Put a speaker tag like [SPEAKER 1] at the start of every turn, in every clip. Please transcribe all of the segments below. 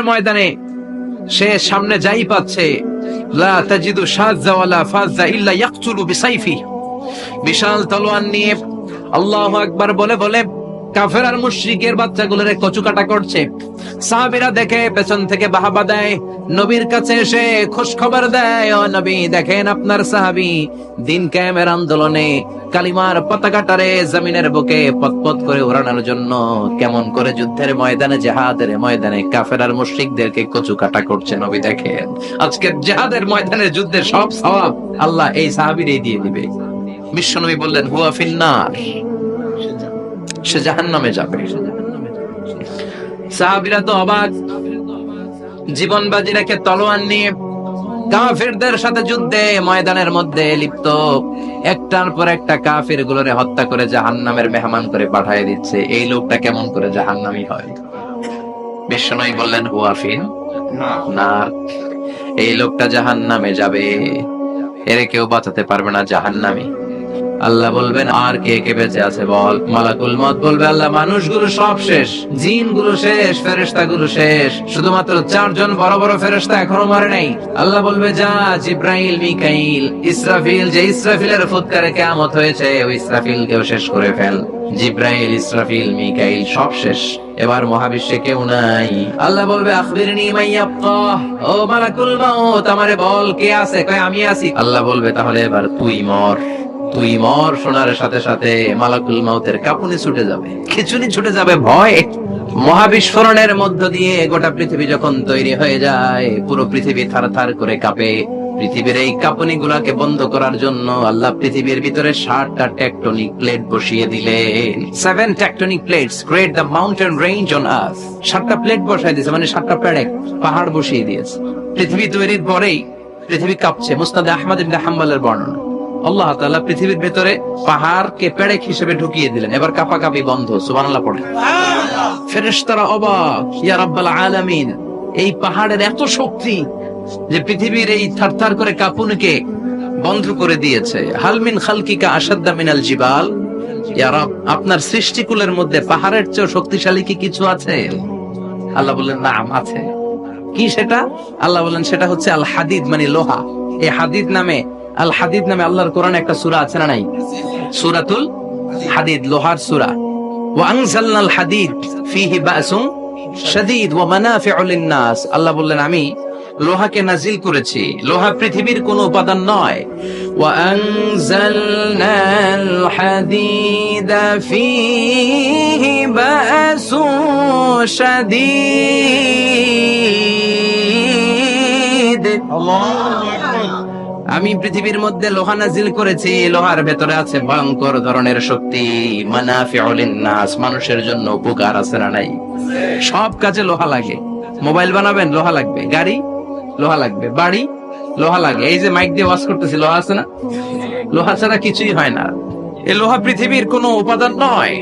[SPEAKER 1] ময়দানে সে সামনে যাই পাচ্ছে, লা তাজিদু শাযযা ওয়ালা ফাযযা ইল্লা ইয়াকতুলু বিসাইফি, বিশাল তলোয়ার নিয়ে আল্লাহু আকবার বলে বলে কাফের আর মুশরিকের বাচ্চাগুলোরে কচুকাটা করছে। সাহাবীরা দেখে পেছন থেকে বাহাবা দেয়, নবীর কাছে এসে খোঁজ খবর দেয়, ও নবী দেখেন আপনার সাহাবী দিন কায়েমের আন্দোলনে কালিমার পতাকাটারে জমিনের বুকে পতপত করে ওড়ানোর জন্য কেমন করে যুদ্ধের ময়দানে, জিহাদের ময়দানে কাফের আর মুশরিকদেরকে কচুকাটা করছে। নবী দেখেন আজকে জিহাদের ময়দানে যুদ্ধের সব সওয়াব আল্লাহ এই সাহাবীরই দিয়ে দিবে। বিশ্বনবী বললেন হুয়া ফিন্নার, সে জাহান্নামে যাবে। সাহাবীরা তো অবাক, জীবন বাজি রেখে তলোয়ার নিয়ে কাফেরদের সাথে যুদ্ধে ময়দানের মধ্যে লিপ্ত, একটার পর একটা কাফের গুলোরে হত্যা করে জাহান্নামের মেহমান করে পাঠিয়ে দিচ্ছে। এই লোকটা কেমন করে জাহান্নামী হয়? বিশ্বনবী বললেন হুয়া ফিন্নার, এই লোকটা জাহান্নামে যাবে, এর কেউ বাঁচাতে পারবে না, জাহান্নামী। আল্লাহ বলবেন আর কে কে বেঁচে আছে বল। মালাকুল মউত বলবে আল্লাহ মানুষগুলো সব শেষ, জিনগুলো শেষ, ফেরেশতাগুলো শেষ, শুধুমাত্র 4 জন বড় বড় ফেরেশতা এখনো মরে নাই। আল্লাহ বলবে যা জিব্রাইল, মিকাইল, ইসরাফিল, যে ইসরাফিলের ফুৎকারে কিয়ামত হয়েছে ওই ইসরাফিলকেও শেষ করে ফেল। জিব্রাইল, ইসরাফিল, মিকাইল সব শেষ, এবার মহাবিশ্বে কেউ নাই। আল্লাহ বলবে আখবিরনি মাইয়াবকা, ও মালাকুল মউত আমারে বল কে আছে? কয় আমি আছি। আল্লাহ বলবে তাহলে এবার তুই মর। তুই মর শোনার সাথে সাথে মালাকুল মউতের কাঁপুনি ছুটে যাবে, খিচুনি ছুটে যাবে, ভয়। মহাবিস্ফোরণের মধ্য দিয়ে গোটা পৃথিবী যখন তৈরি হয়ে যায়, পুরো পৃথিবী থারথার করে কাঁপে। পৃথিবীর এই কাঁপুনি গুলাকে বন্ধ করার জন্য আল্লাহ পৃথিবীর ভিতরে 7টা টেকটনিক প্লেট বসিয়ে দিলেন। 7 tectonic plates create the mountain range on earth. 7টা প্লেট বসাই দিয়েছে, মানে 7টা পাহাড় বসিয়ে দিয়েছে। পৃথিবী তৈরির পরেই পৃথিবী কাঁপছে। মুসনাদ আহমদ ইবনে হাম্বলের বর্ণনা, আল্লাহ তাআলা পৃথিবীর ভেতরে পাহাড়কে পেরেক হিসেবে ঢুকিয়ে দিলেন, এবার কাঁপাকাঁপি বন্ধ। সুবহানাল্লাহ পড়ে। ফেরেশতারা অবাক, ইয়া রাব্বাল আলামিন, এই পাহাড়ের এত শক্তি যে পৃথিবীর এই থারথার করে কাঁপুনিকে বন্ধ করে দিয়েছে। হাল মিন খালকিকা আশাদ্দা মিনাল জিবাল, ইয়া রাব আপনার সৃষ্টিকুলের মধ্যে পাহাড়ের চেয়ে শক্তিশালী কি কিছু আছে? আল্লাহ বললেন নাম আছে। কি সেটা? আল্লাহ বললেন সেটা হচ্ছে আল হাদিদ, মানে লোহা। এই হাদিদ নামে, আল হাদিদ নামে আল্লাহর কোরআনে একটা সূরা আছে না নাই? সূরাতুল হাদিদ, লোহার সূরা। ওয়া আনজালনাল হাদিদ ফীহি বাসুন শাদীদ ওয়া মানাফিউ লিন-নাস। আল্লাহ বললেন আমি লোহাকে নাজিল করেছি, লোহা পৃথিবীর কোন উপাদান নয়। ওয়া আনজালনাল হাদিদা ফীহি বাসুন শাদীদ। আমি পৃথিবীর মধ্যে লোহা নাজিল করেছি, লোহার ভেতরে আছে ভয়ঙ্কর ধরনের শক্তি। মানাফিউ লিন-নাস, মানুষের জন্য উপকার আছে না নাই? সব কাজে লোহা লাগে। মোবাইল বানাবেন লোহা লাগবে, গাড়ি লোহা লাগবে, বাড়ি লোহা লাগে। এই যে মাইক দিয়ে ওয়াজ করতেছি লোহা আছে না? লোহা ছাড়া কিছুই হয় না। এই লোহা পৃথিবীর কোনো উপাদান নয়।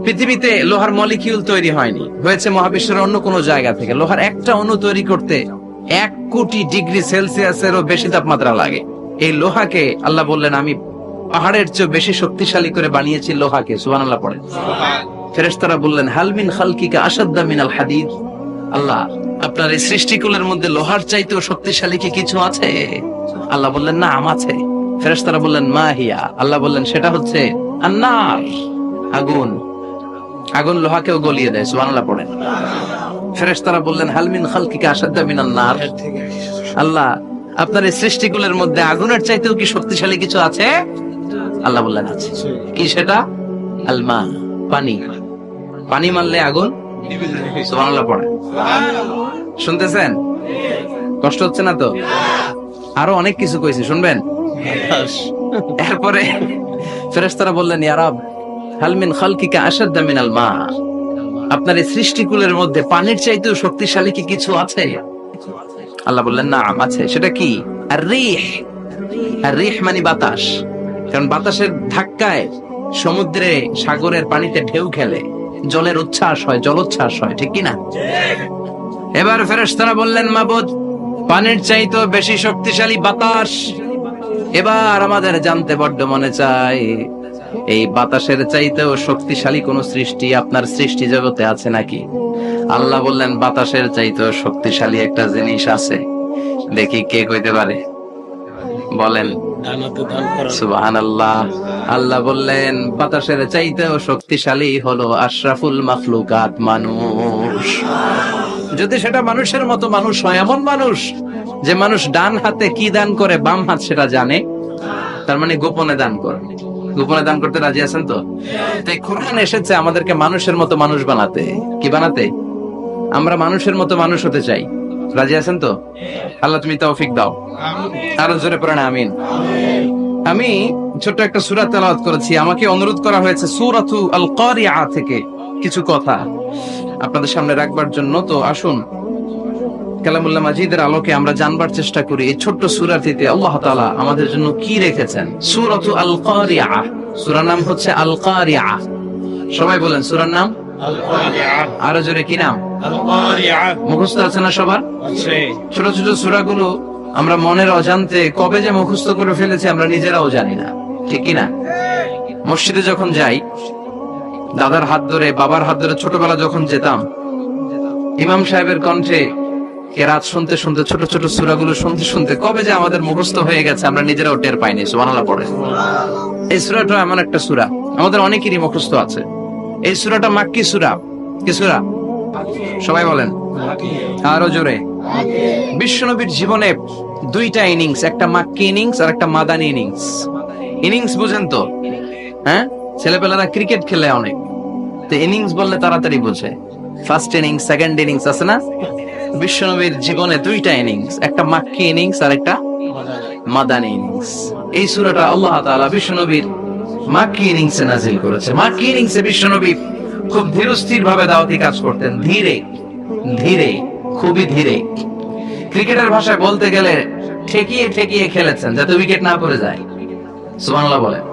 [SPEAKER 1] পৃথিবীতে লোহার মলিকিউল তৈরি হয়নি, হয়েছে মহাবিশ্বের অন্য কোনো জায়গা থেকে। লোহার একটা অণু তৈরি করতে 1 কোটি ডিগ্রি সেলসিয়াসেরও বেশি তাপমাত্রা লাগে। এই লোহাকে আল্লাহ বললেন আমি পাহাড়ের চেয়ে বেশি শক্তিশালী করে বানিয়েছি লোহাকে। সুবহানাল্লাহ পড়েন। ফেরেশতারা বললেন হাল মিন খালকিকা আশাদ্দা মিনাল হাদিদ, আল্লাহ আপনার এই সৃষ্টিকুলের মধ্যে লোহার চাইতেও শক্তিশালী কি কিছু আছে? আল্লাহ বললেন নাম আছে। ফেরেশতারা বললেন মা হিয়া, আল্লাহ বললেন সেটা হচ্ছে আন-নার, আগুন। আগুন লোহাকেও গলিয়ে দেয়। সুবহানাল্লাহ পড়েন। ফেরেশতারা বললেন হাল মিন খালকিকা আশাদ্দা মিনান নার, আল্লাহ আপনার এই সৃষ্টিকুলের মধ্যে আগুনের চাইতেও কি শক্তিশালী কিছু আছে? আল্লাহ বললেন আছে। কি সেটা? আল মা, পানি। পানি মারলে আগুন। সুবহানাল্লাহ পড়ে। শুনতেছেন? কষ্ট হচ্ছে না তো? আরো অনেক কিছু কইছি, শুনবেন? এরপরে ফেরেশতারা বললেন ইয়া রাব হাল মিন খালকিকা আশাদ্দা মিনাল মা, আপনার এই সৃষ্টিকুলের মধ্যে পানির চাইতেও শক্তিশালী কি কিছু আছে? আল্লাহ বললেন নাম আছে। সেটা কি? আর রিহ। আর রিহ মানে বাতাস, কারণ বাতাসের ধাক্কায় সমুদ্রে, সাগরের পানিতে ঢেউ খেলে, জলের উচ্ছ্বাস হয়, জলোচ্ছ্বাস হয়, ঠিক কি না? এবার ফেরেশতারা বললেন মাবুদ পানির চাইতেও বেশি শক্তিশালী বাতাস। এবার আমাদের জানতে বড্ড মনে চায় এই বাতাসের চাইতেও শক্তিশালী কোন সৃষ্টি আপনার সৃষ্টি জগতে আছে নাকি? আল্লাহ বললেন বাতাসের চাইতেও শক্তিশালী একটা জিনিস আছে, দেখি কে কইতে পারে, বলেন সুবহানাল্লাহ। আল্লাহ বললেন বাতাসের চাইতেও শক্তিশালী হলো আশরাফুল মাখলুকাত, মানুষ। যদি সেটা মানুষের মতো মানুষ হয়, এমন মানুষ যে মানুষ ডান হাতে কি দান করে বাম হাত সেটা জানে, তার মানে গোপনে দান করে। গোপনে দান করতে রাজি আছেন তো? তাই কোরআন এসেছে আমাদেরকে মানুষের মতো মানুষ বানাতে। কি বানাতে? আমরা মানুষের মতো মানুষ হতে চাই। রাজি আছেন তো? আল্লাহ তুমি তৌফিক দাও। আরো জোরে পড়েন আমিন। আমি ছোট্ট একটা সূরা তেলাওয়াত করেছি, আমাকে অনুরোধ করা হয়েছে সূরাতু আল কারিআ থেকে কিছু কথা আপনাদের সামনে রাখবার জন্য। তো আসুন কালামুল্লাহ মাজিদের আলোকে আমরা জানবার চেষ্টা করি এই ছোট্ট সূরাটিতে আল্লাহ তাআলা আমাদের জন্য কি রেখেছেন। সূরাতু আল কারিআ, সূরার নাম হচ্ছে আল কারিআ। সবাই বলেন সূরার নাম আল কারিআ। আরো জোরে কি নাম? আল কারিআ। মুখস্থ আছে না সবার? আছে। ছোট ছোট সূরাগুলো আমরা মনের অজান্তে কবে যে মুখস্থ করে ফেলেছি আমরা নিজেরাও জানি না, ঠিক কি না? মসজিদে যখন যাই, দাদার হাত ধরে বাবার হাত ধরে ছোটবেলা যখন যেতাম, ইমাম সাহেবের কণ্ঠে কেরাত শুনতে শুনতে ছোট ছোট সূরাগুলো শুনতে শুনতে কবে যে আমাদের মুখস্থ হয়ে গেছে আমরা নিজেরাও টের পাইনি। সুবহানাল্লাহ পড়ে। এই সূরাটা এমন একটা সূরা আমাদের অনেকেরই মুখস্থ আছে। এই সূরাটা মাক্কি সূরা। কি সূরা? সবাই বলেন আরো জোরে। বিশ্বনবীর জীবনে দুইটা ইনিংস, একটা মাক্কি ইনিংস আর একটা মাদানী ইনিংস। ইনিংস বুঝেন তো? হ্যাঁ, ছেলেপেলারা ক্রিকেট খেলে অনেক, তো ইনিংস বললে তাড়াতাড়ি বোঝে। ফার্স্ট ইনিংস, সেকেন্ড ইনিংস আছে না? বিশ্বনবীর জীবনে দুইটা ইনিংস, একটা মাক্কি ইনিংস আর একটা মাদানী ইনিংস। এই সূরাটা আল্লাহ তাআলা বিশ্বনবীর মাক্কি ইনিংসে নাযিল করেছে। মাক্কি ইনিংসে বিশ্বনবী খুব ধীরস্থির ভাবে দাওয়াতি কাজ করতেন, ধীরে ধীরে, খুবই ধীরে। ক্রিকেটের ভাষায় বলতে গেলে ঠেকিয়ে ঠেকিয়ে খেলেছেন যাতে উইকেট না পড়ে যায়। সুবহানাল্লাহ বলেন।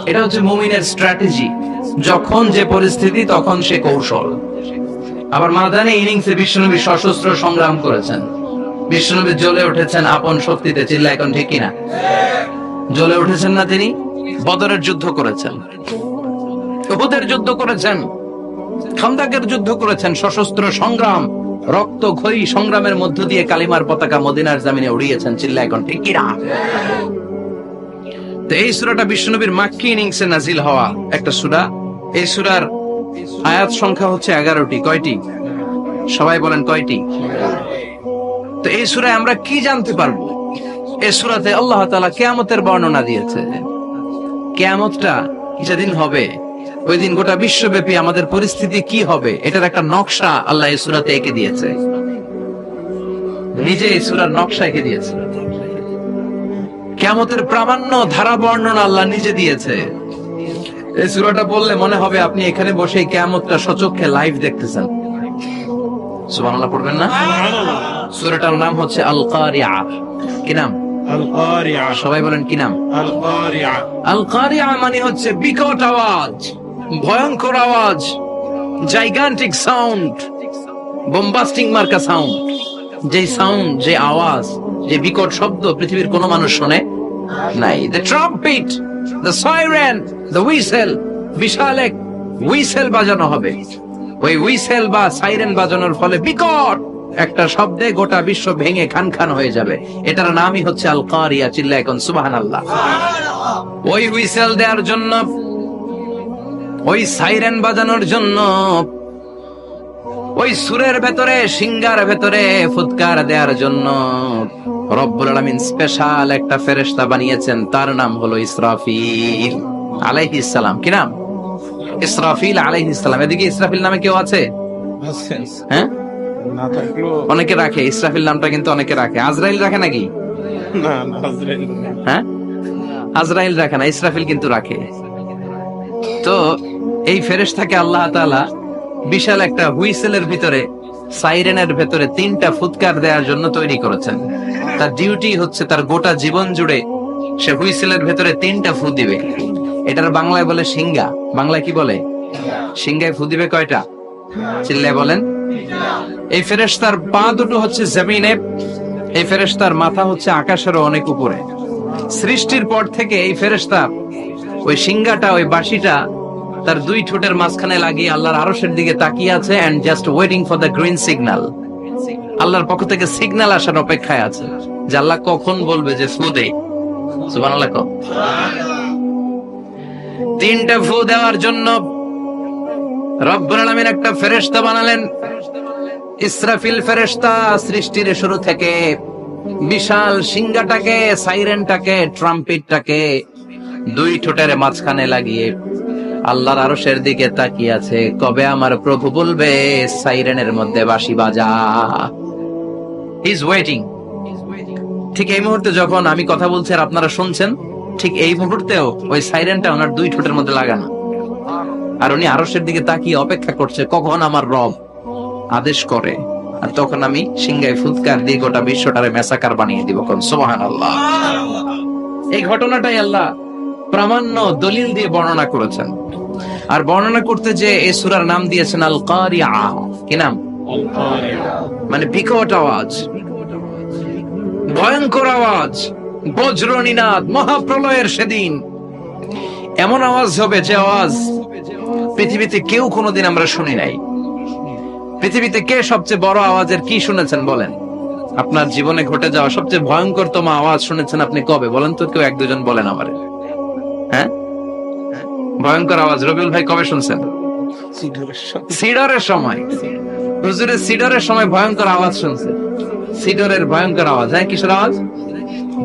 [SPEAKER 1] এটা হচ্ছে মুমিনের স্ট্র্যাটেজি, যখন যে পরিস্থিতি তখন সে কৌশল। আবার মাদানী ইনিংসে বিশ্বনবী সশস্ত্র সংগ্রাম করেছেন। বিশ্বনবী জ্বলে উঠেছেন আপন শক্তিতে। চিল্লা এখন ঠিক কিনা? জ্বলে উঠেছেন না তিনি? বদরের যুদ্ধ করেছেন, উহুদের যুদ্ধ করেছেন, খান্দাকের যুদ্ধ করেছেন। সশস্ত্র সংগ্রাম, রক্তক্ষয়ী সংগ্রামের মধ্য দিয়ে কালিমার পতাকা মদিনার জমিনে উড়িয়েছেন। চিল্লা এখন ঠিক কিনা? তো এই সূরাটা বিশ্বনবীর মাক্কি ইনিংসে নাজিল হওয়া একটা সূরা। এই সূরার আয়াত সংখ্যা হচ্ছে 11টি। কয়টি? সবাই বলেন কয়টি? তো এই সূরায় আমরা কি জানতে পারবো? এই সূরাতে আল্লাহ তাআলা কিয়ামতের বর্ণনা দিয়েছে। কিয়ামতটা যেদিন হবে, ওই দিন গোটা বিশ্বব্যাপী আমাদের পরিস্থিতি কি হবে এটার একটা নকশা আল্লাহ এই সূরাতে এঁকে দিয়েছে। নিজে এই সূরার নকশা এঁকে দিয়েছে। কিয়ামতের প্রামাণ্য ধারা বর্ণনা আল্লাহ নিজে দিয়েছে। এই সূরাটা বললে মনে হবে আপনি এখানে বসে কিয়ামতটা সচক্ষে লাইভ দেখতেছেন। সুবহানাল্লাহ পড়বেন না? সূরাটার নাম হচ্ছে আল কারিআ। কি নাম? আল কারিআ। সবাই বলেন কি নাম? আল কারিআ। আল কারিআ মানে হচ্ছে বিকট আওয়াজ, ভয়ঙ্কর আওয়াজ, জাইগান্টিক সাউন্ড, বোম্বাস্টিং মার্কা সাউন্ড। যে সাউন্ড, যে আওয়াজ, যে বিকট শব্দ পৃথিবীর কোন মানুষ শোনে নাই। The trumpet, the siren, the whistle, বিশাল এক হুইসেল বাজানো হবে। ওই হুইসেল বা সাইরেন বাজানোর ফলে বিকট একটা শব্দে গোটা বিশ্ব ভেঙে খান খান হয়ে যাবে। এটার নামই হচ্ছে আল কারিয়া। চিল্লা এখন সুবহানাল্লাহ। ওই হুইসেল দেওয়ার জন্য, ওই সাইরেন বাজানোর জন্য, ওই সুরের ভেতরে, সিঙ্গার ভেতরে ফুৎকার দেওয়ার জন্য রব্বুল আলামিন স্পেশাল একটা ফেরেশতা বানিয়েছেন। তার নাম হলো ইসরাফিল আলাইহিস সালাম। কি নাম? ইসরাফিল আলাইহিস সালাম। এদিকে ইসরাফিল নামে কেউ আছে? হ্যাঁ, না থাকলো অনেকে রাখে। ইসরাফিল নামটা কিন্তু অনেকে রাখে। আজরাইল রাখে নাকি? না, আজরাইল। হ্যাঁ, আজরাইল রাখে না, ইসরাফিল কিন্তু রাখে। তো এই ফেরেশতাকে আল্লাহ তাআলা বিশাল একটা হুইসেলের ভিতরে, সাইরেনের ভেতরে 3টা ফুৎকার দেওয়ার জন্য তৈরি করেছেন। তার ডিউটি হচ্ছে তার গোটা জীবন জুড়ে সে হুইসেলের ভেতরে 3টা ফু দিবে। এটার বাংলায় বলে সিঙ্গা। বাংলায় কি বলে? সিঙ্গায় ফু দিবে কয়টা? চিল্লায় বলেন। এই ফেরেশতার পা দুটো হচ্ছে জমিনে, এই ফেরেশতার মাথা হচ্ছে আকাশেরও অনেক উপরে। সৃষ্টির পর থেকে এই ফেরেশতা ওই সিঙ্গাটা, ওই বাঁশিটা তার দুই ঠোঁটের মাঝখানে লাগিয়ে আল্লাহর আরশের দিকে তাকিয়ে আছে and just waiting for the green signal. আল্লাহর পক্ষ থেকে সিগন্যাল আসার অপেক্ষায় আছে যে আল্লাহ কখন বলবে যে ফু দে। সুবহানাল্লাহ। তিনটা ফু দেওয়ার জন্য রব্বুল আলামিন একটা ফেরেশতা বানালেন। ইসরাফিল ফেরেশতা সৃষ্টির শুরু থেকে বিশাল সিংহাটাকে, সাইরেনটাকে, ট্রাম্পেটটাকে দুই ঠোঁটের মাঝখানে লাগিয়ে আল্লাহর আরশের দিকে তাকিয়ে আছে, কবে আমার প্রভু বলবে সাইরেনের মধ্যে বাঁশি বাজা। He is waiting. ঠিক এই মুহূর্তে যখন আমি কথা বলছি আর আপনারা শুনছেন, ঠিক এই মুহূর্তেও ওই সাইরেনটা ওনার দুই ঠোঁটের মধ্যে লাগানো, আর উনি আরশের দিকে তাকিয়ে অপেক্ষা করছে কখন আমার রব আদেশ করে, আর তখন আমি সিংহায় ফুৎকার দিয়ে গোটা বিশ্বটারে মেসাকার বানিয়ে দিব। কোন সুবহানাল্লাহ। এই ঘটনাটাই আল্লাহ প্রামাণ্য দলিল দিয়ে বর্ণনা করেছেন। আর বর্ণনা করতে যে এই সূরার নাম দিয়েছেন আল কারিআ। কি নাম? মানে বিকট আওয়াজ, ভয়ঙ্কর আওয়াজ, বজ্রনিনাদ, মহাপ্রলয়ের সেদিন এমন আওয়াজ হবে যে আওয়াজ পৃথিবীতে কেউ কোনোদিন আমরা শুনি নাই। পৃথিবীতে কে সবচেয়ে বড় আওয়াজের কি শুনেছেন বলেন? আপনার জীবনে ঘটে যাওয়া সবচেয়ে ভয়ঙ্করতম আওয়াজ শুনেছেন আপনি কবে বলেন তো? কেউ এক দুজন বলেন আমারে। হ্যাঁ, ভয়ঙ্কর আওয়াজ রবিউল ভাই কবে শুনছেন? সিডরের সময়। হুজুরের সিডরের সময় ভয়ঙ্কর আওয়াজ শুনছে। সিডরের ভয়ঙ্কর আওয়াজ। হ্যাঁ, কিসের আওয়াজ?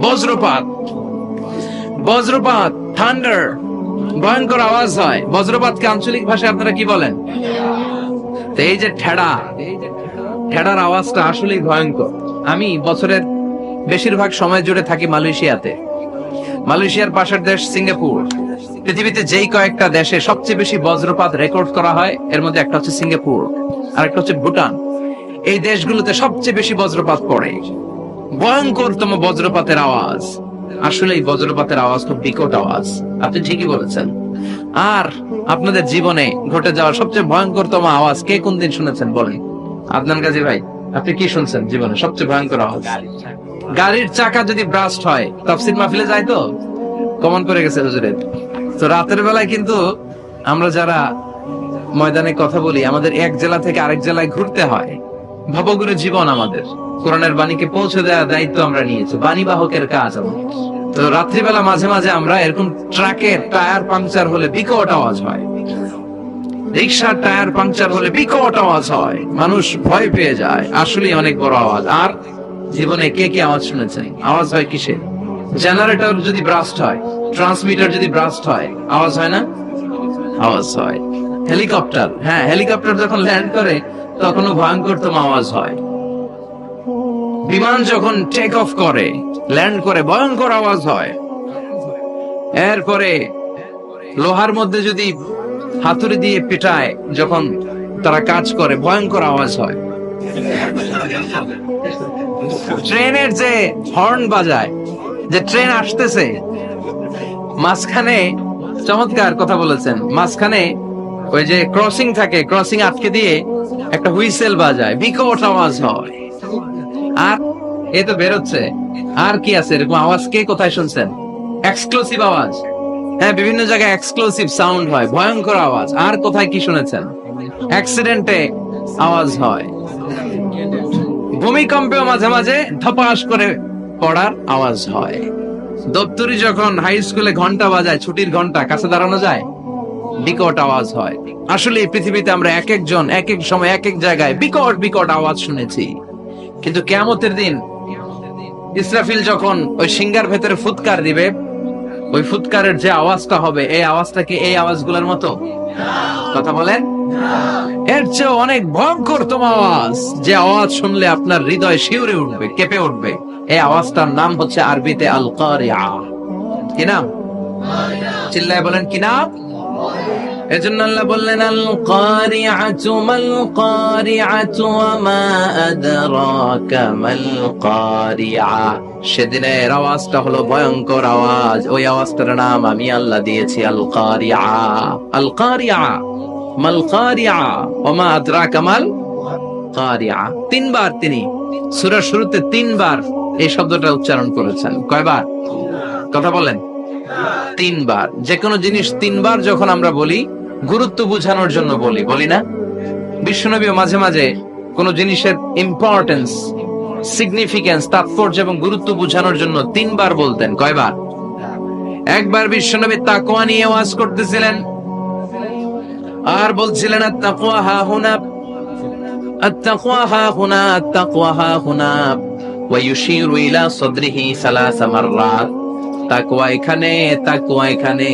[SPEAKER 1] বজ্রপাত। বজ্রপাত, থান্ডার, ভয়ঙ্কর আওয়াজ হয়। বজ্রপাতকে আঞ্চলিক ভাষায় আপনারা কি বলেন? এই যে ঠেড়ার আওয়াজটা আসলেই ভয়ঙ্কর। আমি বছরের বেশিরভাগ সময় জুড়ে থাকি মালয়েশিয়াতে। মালয়েশিয়ার পাশের দেশ সিঙ্গাপুর। পৃথিবীতে যেই কয়েকটা দেশে সবচেয়ে বেশি বজ্রপাত রেকর্ড করা হয় এর মধ্যে একটা হচ্ছে সিঙ্গাপুর, আর একটা হচ্ছে ভুটান। এই দেশগুলোতে সবচেয়ে বেশি বজ্রপাত পড়ে। ভয়ঙ্করতম বজ্রপাতের আওয়াজ। আসলে এই বজ্রপাতের আওয়াজ খুব বিকট আওয়াজ। আপনি ঠিকই বলেছেন। আর আপনাদের জীবনে ঘটে যাওয়া সবচেয়ে ভয়ঙ্করতম আওয়াজ কে কোন দিন শুনেছেন বলেন? আদনান গাজী ভাই, আপনি কি শুনছেন জীবনে সবচেয়ে ভয়ঙ্কর আওয়াজ? গাড়ির চাকা যদি ব্রাস্ট হয়, তাফসীর মাহফিলে যায় তো কমন করে গেছে হুজুরের। তো রাতের বেলায় কিন্তু আমরা যারা ময়দানে কথা বলি, আমাদের এক জেলা থেকে আরেক জেলায় ঘুরতে হয়। ভবগুরু জীবন আমাদের, কোরআনের বাণীকে পৌঁছে দেওয়ার দায়িত্ব আমরা নিয়েছি, বাণী বাহকের কাজ আমাদের। তো রাত্রিবেলা মাঝে মাঝে আমরা এরকম ট্রাকের টায়ার পাংচার হলে বিকট আওয়াজ হয়, রিক্সার টায়ার পাংচার হলে বিকট আওয়াজ হয়, মানুষ ভয় পেয়ে যায়। আসলে অনেক বড় আওয়াজ। আর জীবনে কে কে আওয়াজ শুনেছেন? আওয়াজ হয় কিসে? জেনারেটর যদি ব্রাস্ট হয়, ট্রান্সমিটার যদি ব্রাস্ট হয়, আওয়াজ হয় না? আওয়াজ হয়। হেলিকপ্টার, হ্যাঁ, হেলিকপ্টার যখন ল্যান্ড করে তখনও ভয়ঙ্করতম আওয়াজ হয়। বিমান যখন টেক অফ করে, ল্যান্ড করে, ভয়ঙ্কর আওয়াজ হয়। এরপরে লোহার মধ্যে যদি হাতুড়ি দিয়ে পিটায় যখন তারা কাজ করে, ভয়ঙ্কর আওয়াজ হয়। ট্রেনের যে হর্ন বাজায়, যে ট্রেন আসতেছে, মাঝখানে চমৎকার কথা বলেছেন, মাঝখানে ওই যে ক্রসিং থাকে, ক্রসিং আটকে দিয়ে একটা হুইসেল বাজায়, বিকট আওয়াজ হয়। আর এ তো বেরোচ্ছে। আর কি আছে এরকম আওয়াজ? কে কোথায় শুনছেন? এক্সক্লুসিভ আওয়াজ। হ্যাঁ, বিভিন্ন জায়গায় এক্সক্লুসিভ সাউন্ড হয়, ভয়ঙ্কর আওয়াজ। আর কোথায় কি শুনেছেন? অ্যাক্সিডেন্টে আওয়াজ হয়, ভূমিকম্পেও মাঝে মাঝে ধপাস করে পড়ার আওয়াজ হয়। দপ্তরি যখন হাই স্কুলে ঘন্টা বাজায়, ছুটির ঘন্টা, কাছে দাঁড়ানো যায়, বিকট আওয়াজ হয়। আসলে এই পৃথিবীতে আমরা এক একজন এক এক সময় এক এক জায়গায় বিকট বিকট আওয়াজ শুনেছি। কিন্তু কিয়ামতের দিন ইসরাফিল যখন ওই সিংহার ভেতরে ফুৎকার দিবে, ওই ফুৎকারের যে আওয়াজটা হবে, এই আওয়াজটা কি এই আওয়াজগুলোর মতো? কথা বলেন। এর চেয়ে অনেক ভয়ঙ্করতম আওয়াজ, যে আওয়াজ শুনলে আপনার হৃদয় শিউরে উঠবে, কেঁপে উঠবে। এই আওয়াজটার নাম হচ্ছে আরবিতে আল কারিআ। কি নাম? চিল্লায় বলেন কি নাম? এজন্য আল্লাহ বললেন আল কারিআতু মাল কারিআতু ওয়া মা আদরাকা মাল কারিআ। সেদিনের আওয়াজটা হলো ভয়ঙ্কর আওয়াজ। ওই আওয়াজটার নাম আমি আল্লাহ দিয়েছি আল কারিআ। আল কারিআ মাল কারিআ ওয়া মা আদরাকা মাল কারিআ। তিনবার তিনি সূরার শুরুতে তিনবার এই শব্দটা উচ্চারণ করেছেন। কয়বার? কথা বলেন। তিনবার। যে কোনো জিনিস তিনবার যখন আমরা বলি, গুরুত্ব বোঝানোর জন্য বলি না? বিশ্বনবী মাঝে মাঝে কোন জিনিসের ইম্পর্টেন্স, সিগনিফিকেন্স, তাৎপর্য এবং গুরুত্ব বোঝানোর জন্য 3 বার বলতেন। কয়বার? একবার বিশ্বনবী তাকওয়া নিয়ে ওয়াজ করতেছিলেন আর বলছিলেন আত-তাকওয়া হা হুনা, আত-তাকওয়া হা হুনা, আত-তাকওয়া হা হুনা, ওয়া ইউশিরু ইলা সাদরিহি 3 মাররাত। তাকওয়া এখানে, তাকওয়া এখানে,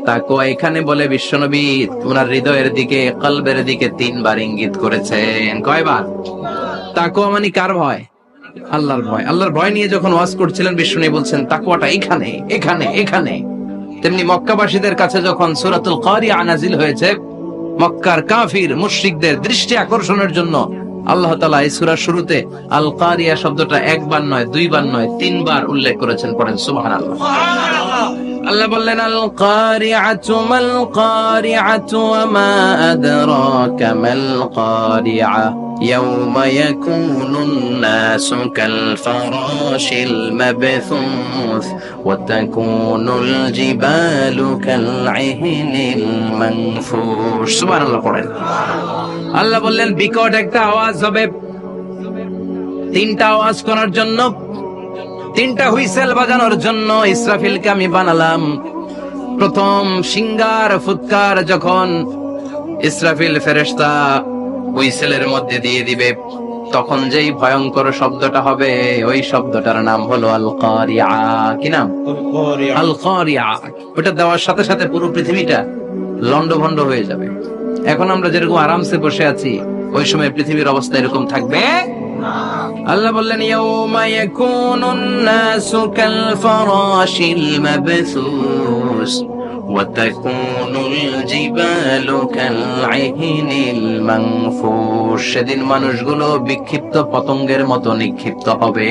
[SPEAKER 1] তাকওয়া এখানে বলে বিশ্বনবী ওনার হৃদয়ের দিকে, কলবের দিকে 3 বার ইঙ্গিত করেছেন। কয়বার? তাকওয়া মানে কার ভয়? আল্লাহর ভয়। আল্লাহর ভয় নিয়ে যখন ওয়াজ করছিলেন বিশ্বনবী বলছেন তাকওয়াটা এখানে, এখানে, এখানে। তেমনি মক্কাবাসীদের কাছে যখন সূরাতুল কারিয়া নাযিল হয়েছে, মক্কার কাফির মুশরিকদের দৃষ্টি আকর্ষণের জন্য আল্লাহ তাআলা এই সূরার শুরুতে আল কারিয়া শব্দটা 1 বার নয়, 2 বার নয়, 3 বার উল্লেখ করেছেন। পড়েন সুবহানাল্লাহ। আল্লাহ বললেন আল কারিআতু মাল কারিআতু ওয়া মা আদরাকা মাল কারিআ ইয়াওমা ইয়াকুনুন নাসু কাল ফারাশিল মাবথুস ওয়া তাকুনুল জিবালু কাল ইহনিল মানফুশ। সুবহানাল্লাহ পড়েন। আল্লাহ বললেন বিকট একটা আওয়াজ হবে, 3টা আওয়াজ করার জন্য, 3টা হুইসেল বাজানোর জন্য ইসরাফিলকে আমি বানালাম। প্রথম সিঙ্গার ফুৎকার যখন ইসরাফিল ফেরেশতা হুইসেলের মধ্যে দিয়ে দিবে, তখন যেই ভয়ঙ্কর শব্দটা হবে, ওই শব্দটার নাম হলো আল কারিয়া। কি নাম? আল কারিয়া। ওটা দেওয়ার সাথে সাথে পুরো পৃথিবীটা লন্ডভন্ড হয়ে যাবে। এখন আমরা যেরকম আরামসে বসে আছি, ওই সময় পৃথিবীর অবস্থা এরকম থাকবে না। আল্লাহ বললেন ইয়াউমা ইয়াকুনুন নাসু কাল ফারাশিল মাবথুস ওয়া তাকুনুল জিবালু কাল ইহনিল মানফুশ। সেদিন মানুষগুলো বিক্ষিপ্ত পতঙ্গের মতো নিক্ষিপ্ত হবে,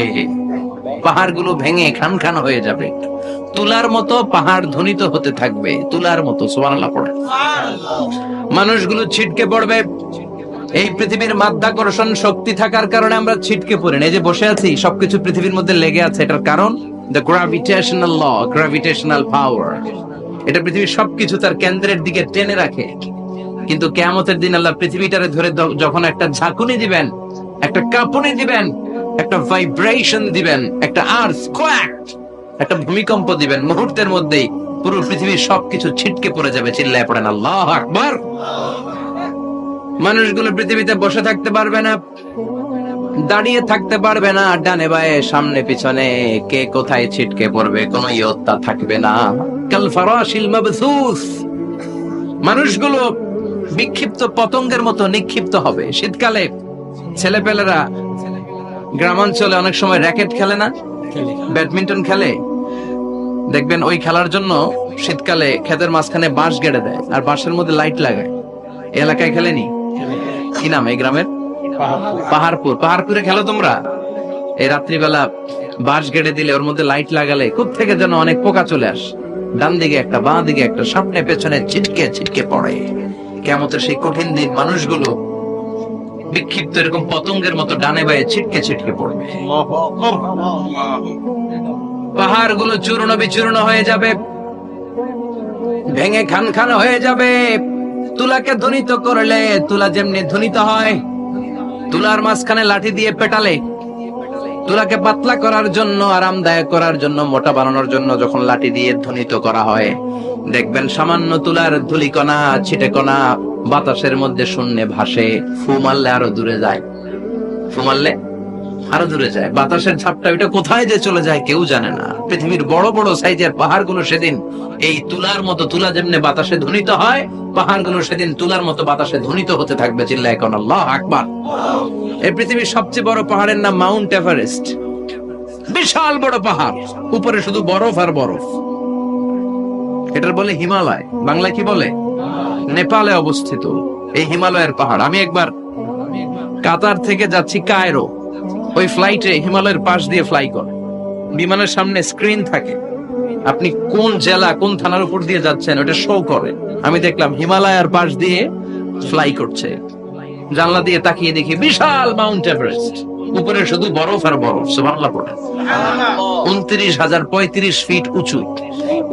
[SPEAKER 1] পাহাড়গুলো ভেঙে খান খান হয়ে যাবে, তুলার মতো পাহাড় ধ্বনিত হতে থাকবে, তুলার মতো। সুবহানাল্লাহ পড়ে। মানুষগুলো ছিটকে পড়বে। এই পৃথিবীর মাধ্যাকর্ষণ শক্তি থাকার কারণে আমরা ছিটকে পড়ি না। এই যে বসে আছি, সবকিছু পৃথিবীর মধ্যে লেগে আছে। এটার কারণ দ্য গ্র্যাভিটেশনাল ল, গ্র্যাভিটেশনাল পাওয়ার। এটা পৃথিবীর সবকিছু তার কেন্দ্রের দিকে টেনে রাখে। কিন্তু কিয়ামতের দিন আল্লাহ পৃথিবীটারে ধরে যখন একটা ঝাঁকুনি দিবেন, একটা কাঁপুনি দিবেন, একটা ভাইব্রেশন দিবেন, একটা আর্থকোয়াক, একটা ভূমিকম্প দিবেন, মুহূর্তের মধ্যেই পুরো পৃথিবীর সবকিছু ছিটকে পড়ে যাবে। চিল্লায় পড়েন আল্লাহু আকবার। মানুষগুলো পৃথিবীতে বসে থাকতে পারবে না, দাঁড়িয়ে থাকতে পারবে না, ডানে বায়ে সামনে পিছনে কে কোথায় ছিটকে পড়বে কোনো ইয়ত্তা থাকবে না। কাল ফারাশিল মাবথুস। মানুষগুলো বিক্ষিপ্ত পতঙ্গের মতো নিক্ষিপ্ত হবে। শীতকালে ছেলেপেলেরা গ্রামাঞ্চলে অনেক সময় র্যাকেট খেলে না, ব্যাডমিন্টন খেলে, দেখবেন ওই খেলার জন্য শীতকালে ক্ষেতের মাঝখানে বাঁশ গেড়ে দেয় আর বাঁশের মধ্যে লাইট লাগায়। এলাকায় খেলেনি? কি নাম এই গ্রামের? পাহাড়পুর। পাহাড়পুরে খেলো তোমরা? এই রাত্রিবেলা বাঁশ গেড়ে দিলে ওর মধ্যে লাইট লাগালে খুব থেকে যেন অনেক পোকা চলে আসে, ডান দিকে একটা, বাঁ দিকে একটা, সামনে পেছনে ছিটকে ছিটকে পড়ে। কিয়ামতের সেই কঠিন দিন মানুষগুলো বিক্ষিপ্ত এরকম পতঙ্গের মতো ডানে বায়ে ছিটকে ছিটকে পড়বে। পাহাড়গুলো চূর্ণ বিচূর্ণ হয়ে যাবে, ভেঙে খান খান হয়ে যাবে। তুলাকে ধ্বনিত করলে তুলা যেমনি ধ্বনিত হয়, তুলার মাঝখানে লাঠি দিয়ে পেটালে, তুলাকে পাতলা করার জন্য, আরামদায়ক করার জন্য, মোটা বানানোর জন্য যখন লাঠি দিয়ে ধ্বনিত করা হয়, দেখবেন সামান্য তুলার ধুলিকণা, ছিটেকণা বাতাসের মধ্যে শূন্যে ভাসে। ফু মারলে আরো দূরে যায়, ফু মারলে আরো দূরে যায়। বাতাসের ঝাপটা ওইটা কোথায় যে চলে যায় কেউ জানে না। পৃথিবীর বড় বড় সাইজের পাহাড়গুলো সেদিন এই তুলার মতো, তুলা যেমনি বাতাসে ধ্বনিত হয়, পাহাড়গুলো সেদিন তুলার মতো বাতাসে ধ্বনিত হতে থাকবে। চিল্লায় কোন আল্লাহু আকবার। এই পৃথিবীর সবচেয়ে বড় পাহাড়ের নাম মাউন্ট এভারেস্ট। বিশাল বড় পাহাড়, উপরে শুধু বরফ আর বরফ। এটার বলে হিমালয়। বাংলায় কি বলে? নেপালে অবস্থিত এই হিমালয়ের পাহাড়। আমি একবার কাতার থেকে যাচ্ছি কায়রো, ওই ফ্লাইটে হিমালয়ের পাশ দিয়ে ফ্লাই করে, বিমানের সামনে স্ক্রিন থাকে, আপনি কোন জেলা কোন থানার উপর দিয়ে যাচ্ছেন ওটা শো করে। আমি দেখলাম হিমালয়ের পাশ দিয়ে ফ্লাই করছে। জানলা দিয়ে তাকিয়ে দেখি বিশাল মাউন্ট এভারেস্ট, উপরে শুধু বরফ আর বরফ। সুবহানাল্লাহ পড়ে। 29,035 ফিট উঁচু।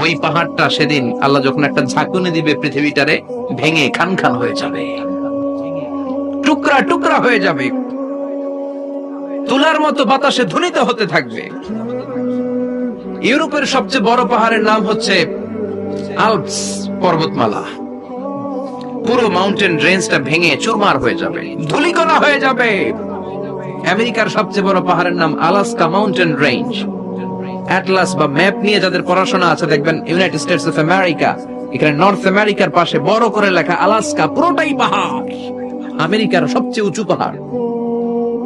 [SPEAKER 1] ওই পাহাড়টা সেদিন আল্লাহ যখন একটা ঝাঁকুনি দিবে, পৃথিবীটারে ভেঙে খান খান হয়ে যাবে, টুকরা টুকরা হয়ে যাবে, তুলার মতো বাতাসে ধ্বনিত হতে থাকবে। ইউরোপের সবচেয়ে বড় পাহাড়ের নাম হচ্ছে আল্পস পর্বতমালা। পুরো মাউন্টেন রেঞ্জটা ভেঙে চুরমার হয়ে যাবে, ধূলিকণা হয়ে যাবে। আমেরিকার সবচেয়ে বড় পাহাড়ের নাম আলাস্কা মাউন্টেন রেঞ্জ। অ্যাটলাস বা ম্যাপ নিয়ে যাদের পড়াশোনা আছে দেখবেন ইউনাইটেড স্টেটস অফ আমেরিকা, এখানে নর্থ আমেরিকার পাশে বড় করে লেখা আলাস্কা, পুরোটাই পাহাড়, আমেরিকার সবচেয়ে উঁচু পাহাড়।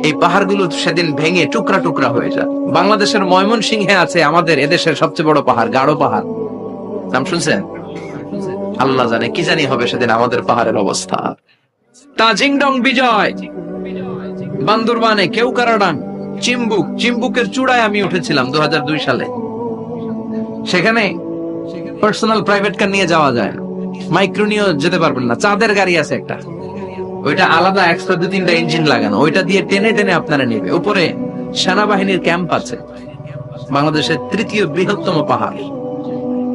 [SPEAKER 1] এই পাহাড়গুলো সেদিন ভেঙে টুকরা টুকরা হয়ে যায়। বাংলাদেশের ময়মনসিংহে আছে আমাদের এদেশের সবচেয়ে বড় পাহাড়, গাঢ় পাহাড়, নাম শুনছেন? আল্লাহ জানে কি জানি হবে সেদিন আমাদের পাহাড়ের অবস্থা। তাজিংডং বিজয়, বান্দরবানে কেওক্রাডাং, চিম্বুকের চূড়ায় আমি উঠেছিলাম 2002 সালে। সেখানে পার্সোনাল প্রাইভেট কার নিয়ে যাওয়া যায়, মাইক্রো নিয়েও যেতে পারবেন না। চাঁদের গাড়ি আছে একটা, ওইটা আলাদা এক্সট্রা 2-3টা ইঞ্জিন লাগানো, ওইটা দিয়ে টেনে টেনে আপনারা নেবে। উপরে সেনাবাহিনীর ক্যাম্প আছে। বাংলাদেশের 3য় বৃহত্তম পাহাড়।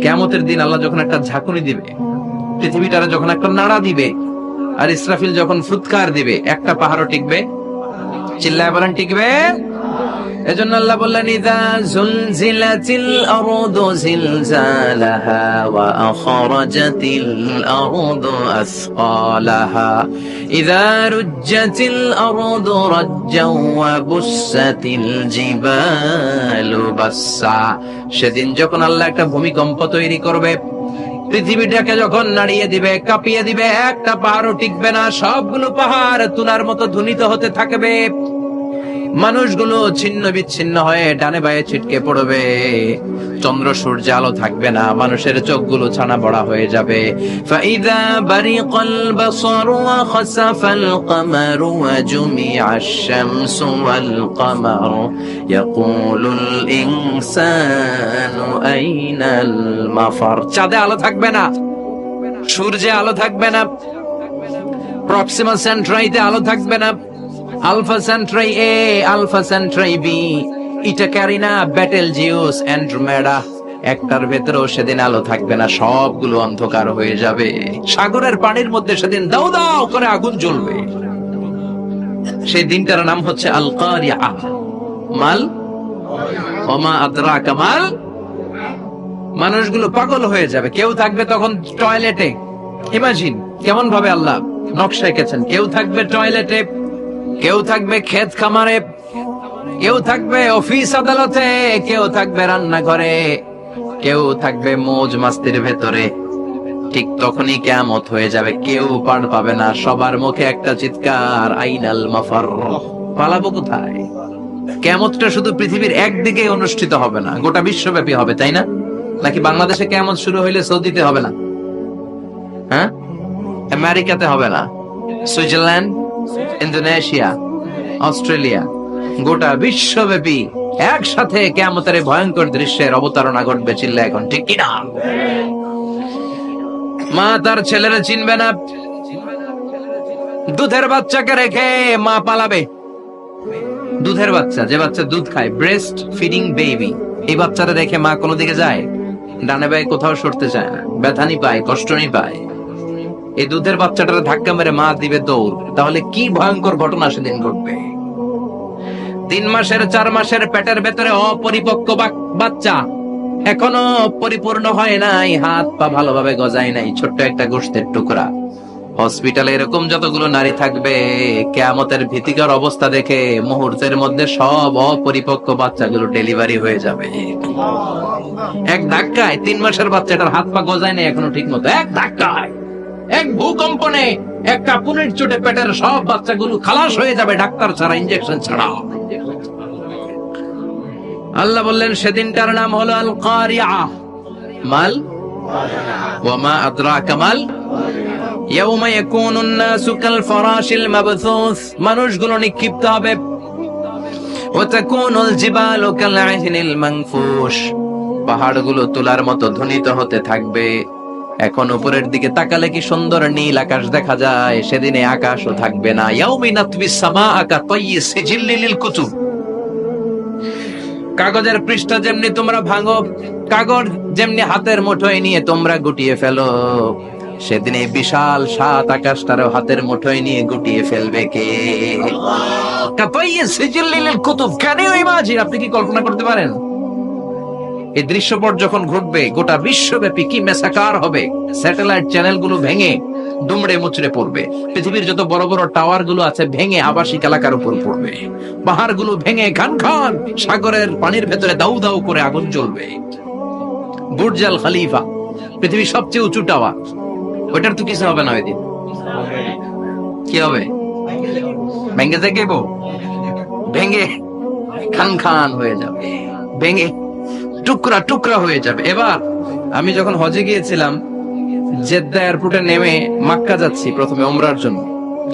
[SPEAKER 1] কিয়ামতের দিন আল্লাহ যখন একটা ঝাঁকুনি দিবে, পৃথিবীটারে যখন একটা নাড়া দিবে, আর ইসরাফিল যখন ফুৎকার দিবে, একটা পাহাড়ও টিকবে? চিল্লায় বলেন টিকবে? এজন্য আল্লাহ বললেন ইযা যুলজিলাতিল আরদু জিলজালাহা ওয়া আখরাজাতিল আরদু আসকালাহা ইযা রুজ্জাতিল আরদু রাজ্জাও ওয়া বুসাতিল জিবালু বাসসা। সেদিন যখন আল্লাহ একটা ভূমিকম্প তৈরি করবে, পৃথিবীটাকে যখন নাড়িয়ে দিবে, কাঁপিয়ে দিবে, একটা পাহাড়ও টিকবে না, সবগুলো পাহাড় তুলার মতো ধ্বনিত হতে থাকবে। মানুষগুলো ছিন্ন বিচ্ছিন্ন হয়ে ডানে বায়ে ছিটকে পড়বে, চন্দ্র সূর্য আলো থাকবে না, মানুষের চোখগুলো ছানা বড়া হয়ে যাবে। ফাইদা বারিকাল বাসারু ওয়া খাসাফাল কমারু ওয়া জুমিআশ শামসু ওয়াল কমারু ইয়াকুলুল ইনসানু আইনাল মাফার। চাঁদে আলো থাকবে না, সূর্যে আলো থাকবে না, প্রক্সিমা সেন্ট্রাইতে আলো থাকবে না, আলফা সেন্ট্রাই এ, আলফা সেন্ট্রাই বি, ইটা ক্যারিনা, ব্যাটেল জিউস, অ্যান্ড্রোমেডা, একটার ভেতরেও সেদিন আলো থাকবে না, সবগুলো অন্ধকার হয়ে যাবে। সাগরের পানির মধ্যে সেদিন দাউ দাউ করে আগুন জ্বলবে। সেই দিনটার নাম হচ্ছে আল কারিআ। মাল ওমা আদরাকা মাল। মানুষগুলো পাগল হয়ে যাবে। কেউ থাকবে তখন টয়লেটে, ইমাজিন কেমন ভাবে আল্লাহ নকশা এঁকেছেন। কেউ থাকবে টয়লেটে, কেউ থাকবে ক্ষেত খামারে, কেউ থাকবে অফিস আদালতে, কেউ থাকবে রান্নাঘরে, কেউ থাকবে মৌজ মাস্তির ভেতরে। ঠিক তখনই কিয়ামত হয়ে যাবে, কেউ পার পাবে না। সবার মুখে একটা চিৎকার, আইনাল মাফার, পালাবো কোথায়? কিয়ামতটা শুধু পৃথিবীর একদিকে অনুষ্ঠিত হবে না, গোটা বিশ্বব্যাপী হবে, তাই না? নাকি বাংলাদেশে কিয়ামত শুরু হইলে সৌদিতে হবে না? হ্যাঁ, আমেরিকাতে হবে না, সুইজারল্যান্ড, ইন্দোনেশিয়া, অস্ট্রেলিয়া, গোটা বিশ্বব্যাপী একসাথে কিয়ামতের ভয়ঙ্কর দৃশ্যের অবতারণা ঘটবে। চিল্লা এখন ঠিক কিনা? মা তার ছেলেরা চিনবে না। দুধের বাচ্চাকে রেখে মা পালাবে। দুধের বাচ্চা, যে বাচ্চা দুধ খায়, ব্রেস্ট ফিডিং বেবি, এই বাচ্চাটা রেখে মা কোনো দিকে যায়? ডানে বায়ে কোথাও সরতে চায় না, ব্যথানি পায়, কষ্টনি পায়। এই দুধের বাচ্চাটার ধাক্কা মেরে মা দিবে দৌড়। তাহলে কি ভয়ঙ্কর ঘটনা সেদিন ঘটবে। 3 মাসের 4 মাসের পেটের ভেতরে অপরিপক্ক বাচ্চা, এখনো পরিপূর্ণ হয় নাই, হাত পা ভালোভাবে গজায় নাই, ছোট্ট একটা গোশতের টুকরা। হসপিটালে এরকম যতগুলো নারী থাকবে, কিয়ামতের ভীতিকর অবস্থা দেখে মুহূর্তের মধ্যে সব অপরিপক্ক বাচ্চাগুলো ডেলিভারি হয়ে যাবে। এক ধাক্কায় 3 মাসের বাচ্চাটার হাত পা গজায় নাই এখনো ঠিক মতো, এক ধাক্কায়, এক ভূকম্পনে, এক কাঁপুনির চোটে পেটের সব বাচ্চাগুলো খালাস হয়ে যাবে, ডাক্তার ছাড়া, ইনজেকশন ছাড়া। আল্লাহ বললেন সেদিনটার নাম হলো আল কারিআ। মাল ওয়া মা আদরাকা মাল। ইয়াউমা ইয়াকুনুন নাসু কাল ফারাশিল মাবথুস, মানুষগুলো নিক্ষিপ্ত হবে। ওয়া তাকুনুল জিবালু কাল আহনিল মানফুশ, পাহাড়গুলো তুলার মতো ধ্বনিত হতে থাকবে। এখন উপরের দিকে তাকালে কি সুন্দর নীল আকাশ দেখা যায়, সেদিনে আকাশও থাকবে না। ইয়াউমি নাতবিস সামাআ কা তাইয়িস সিজিল্লি লিল কুতুব, কাগজের পৃষ্ঠা যেমনি তোমরা ভাঙো, কাগজ যেমনি হাতের মুঠোয় নিয়ে তোমরা গুটিয়ে ফেলো, সেদিন এই বিশাল সাত আকাশটারও হাতের মুঠোয় নিয়ে গুটিয়ে ফেলবে কে? আপনি কি কল্পনা করতে পারেন এই দৃশ্যপট যখন ঘটবে গোটা বিশ্বব্যাপী কি মেসাকার হবে? স্যাটেলাইট চ্যানেল গুলো ভেঙে দুমড়ে মুচড়ে পড়বে, পৃথিবীর যত বড় বড় টাওয়ার গুলো আছে ভেঙে আবাসিক এলাকার উপর পড়বে, পাহাড় গুলো ভেঙে খান খান সাগরের পানির ভেতরে দাউ দাউ করে আগুন জ্বলবে। বুর্জ আল খলিফা পৃথিবীর সবচেয়ে উঁচু টাওয়ার, ওইটার তো কিছু হবে না, ওই দিন কি হবে? ভেঙে যাইব, ভেঙে খান খান হয়ে যাবে, ভেঙে টুকরা টুকরা হয়ে যাবে। এবার আমি যখন হজে গিয়েছিলাম, জেদ্দা এয়ারপোর্টে নেমে মক্কা যাচ্ছি প্রথমে উমরার জন্য,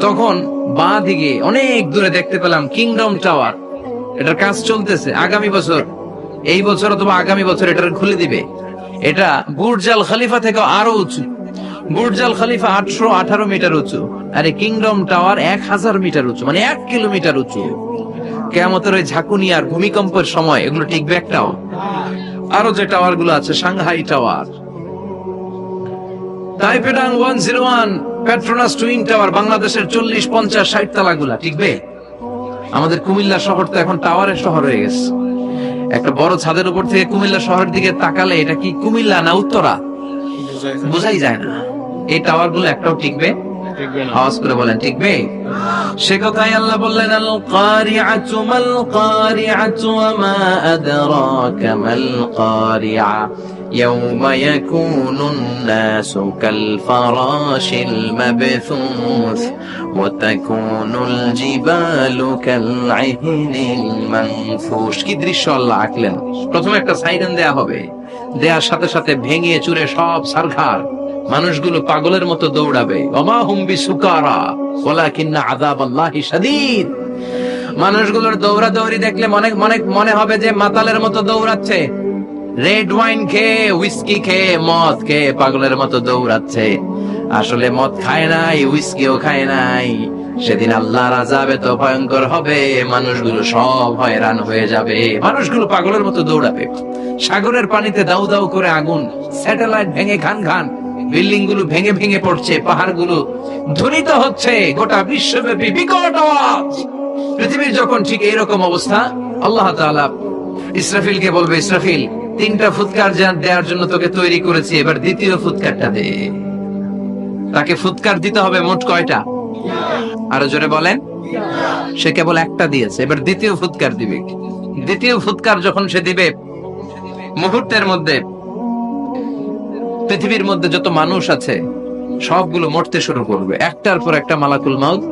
[SPEAKER 1] তখন বাঁ দিকে অনেক দূরে দেখতে পেলাম কিংডম টাওয়ার। এটার কাজ চলতেছে, আগামী বছর, এই বছর অথবা আগামী বছর এটার খুলে দিবে। এটা বুর্জ আল খলিফা থেকে আরো উঁচু। বুর্জ আল খলিফা 818 মিটার উঁচু, আর এই কিংডম টাওয়ার 1000 মিটার উঁচু, মানে 1 কিলোমিটার উঁচু। কিয়ামতের ওই ঝাঁকুনি আর ভূমিকম্পের সময় এগুলো টিকবে একটাও? আরো যে টাওয়ার গুলো আছে, সাংহাই টাওয়ার, তাইপেডাং 101, পেট্রোনাস টুইন টাওয়ার, বাংলাদেশের 40, 50, 60 তালা গুলা টিকবে? আমাদের কুমিল্লা শহর তো এখন টাওয়ারের শহর হয়ে গেছে। একটা বড় ছাদের উপর থেকে কুমিল্লা শহরের দিকে তাকালে এটা কি কুমিল্লা না উত্তরা বোঝাই যায় না। এই টাওয়ার গুলো একটাও টিকবে? আওয়াজ করে বলেন টিকবে? সে কথাই আল্লাহ বললেন, আল কারিআতু মাল কারিআতু ওয়া মা আদরাকা মাল কারিআ ইয়াওমা ইয়াকুনুন নাসু কাল ফারাশিল মাবথুস ওয়া তাকুনুল জিবালু কাল ইহনিল মানফুশ। কি দৃশ্য আল্লাহ আঁকলেন! প্রথমে একটা সাইরেন দেয়া হবে, দেয়ার সাথে সাথে ভেঙে চুরে সব সারখার, মানুষগুলো পাগলের মতো দৌড়াবে। ওমা হুম বিসুকারা ওয়ালাকিন্না আযাবাল্লাহি শাদীদ। মানুষগুলোর দৌড়াদৌড়ি দেখলে মনে হবে যে মাতালের মতো দৌড়াচ্ছে, রেড ওয়াইন খেয়ে, হুইস্কি খেয়ে, মদ খেয়ে পাগলের মতো দৌড়াচ্ছে। আসলে মদ খায় নাই, হুইস্কিও খায় নাই। সেদিন আল্লাহর আযাব এত ভয়ঙ্কর হবে, মানুষগুলো সব হয়রান হয়ে যাবে, মানুষগুলো পাগলের মতো দৌড়াবে। সাগরের পানিতে দাউ দাউ করে আগুন, স্যাটেলাইট ভেঙে খান খান, বিল্ডিং গুলো ভেঙে ভেঙে পড়ছে, পাহাড় গুলো ধ্বনিত হচ্ছে, গোটা বিশ্বব্যাপী বিকট আওয়াজ। পৃথিবীর যখন ঠিক এইরকম অবস্থা, আল্লাহ তাআলা ইসরাফিলকে বলবে, ইসরাফিল, 3টা ফুৎকার দেওয়ার জন্য তোকে তৈরি করেছি, এবার দ্বিতীয় ফুৎকারটা দে। তাকে ফুৎকার দিতে হবে মোট কয়টা? আরো জোরে বলেন। সে কেবল একটা দিয়েছে, এবার দ্বিতীয় ফুৎকার দিবে। দ্বিতীয় ফুৎকার যখন সে দিবে, মুহূর্তের মধ্যে পৃথিবীর মধ্যে যত মানুষ আছে সবগুলো মরতে শুরু করবে, একটার পর একটা মালাকুল মাউত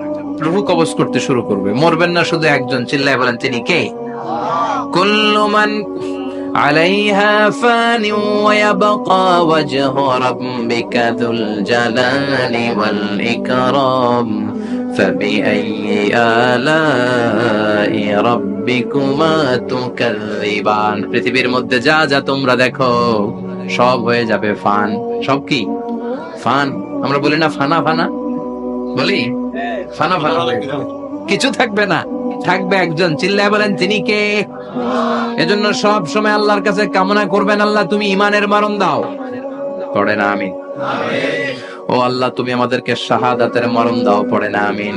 [SPEAKER 1] রূহ কবজ করতে শুরু করবে। মরবেন না শুধু একজন, চিল্লায় বলেন তিনি কে? কুল্লু মান আলাইহা ফানি ওয়া ইয়াবকা ওয়াজহু রাব্বিকা যুল জালালি ওয়াল ইকরাম ফাবিআইয়ি আলাই রাব্বিকুমা তুকাযযিবান। পৃথিবীর মধ্যে যা যা তোমরা দেখো সব হয়ে যাবে ফান। সব কি ফান? আমরা বলি না ফানা ফানা, বলি ফানা ফানা, কিছু থাকবে না, থাকবে একজন, চিল্লায় বলেন তিনি কে? এজন্য সব সময় আল্লাহর কাছে কামনা করবেন, আল্লাহ তুমি ঈমানের মরণ দাও। পড়ে না আমিন? ও আল্লাহ তুমি আমাদেরকে শাহাদাতের মরণ দাও। পড়ে না আমিন?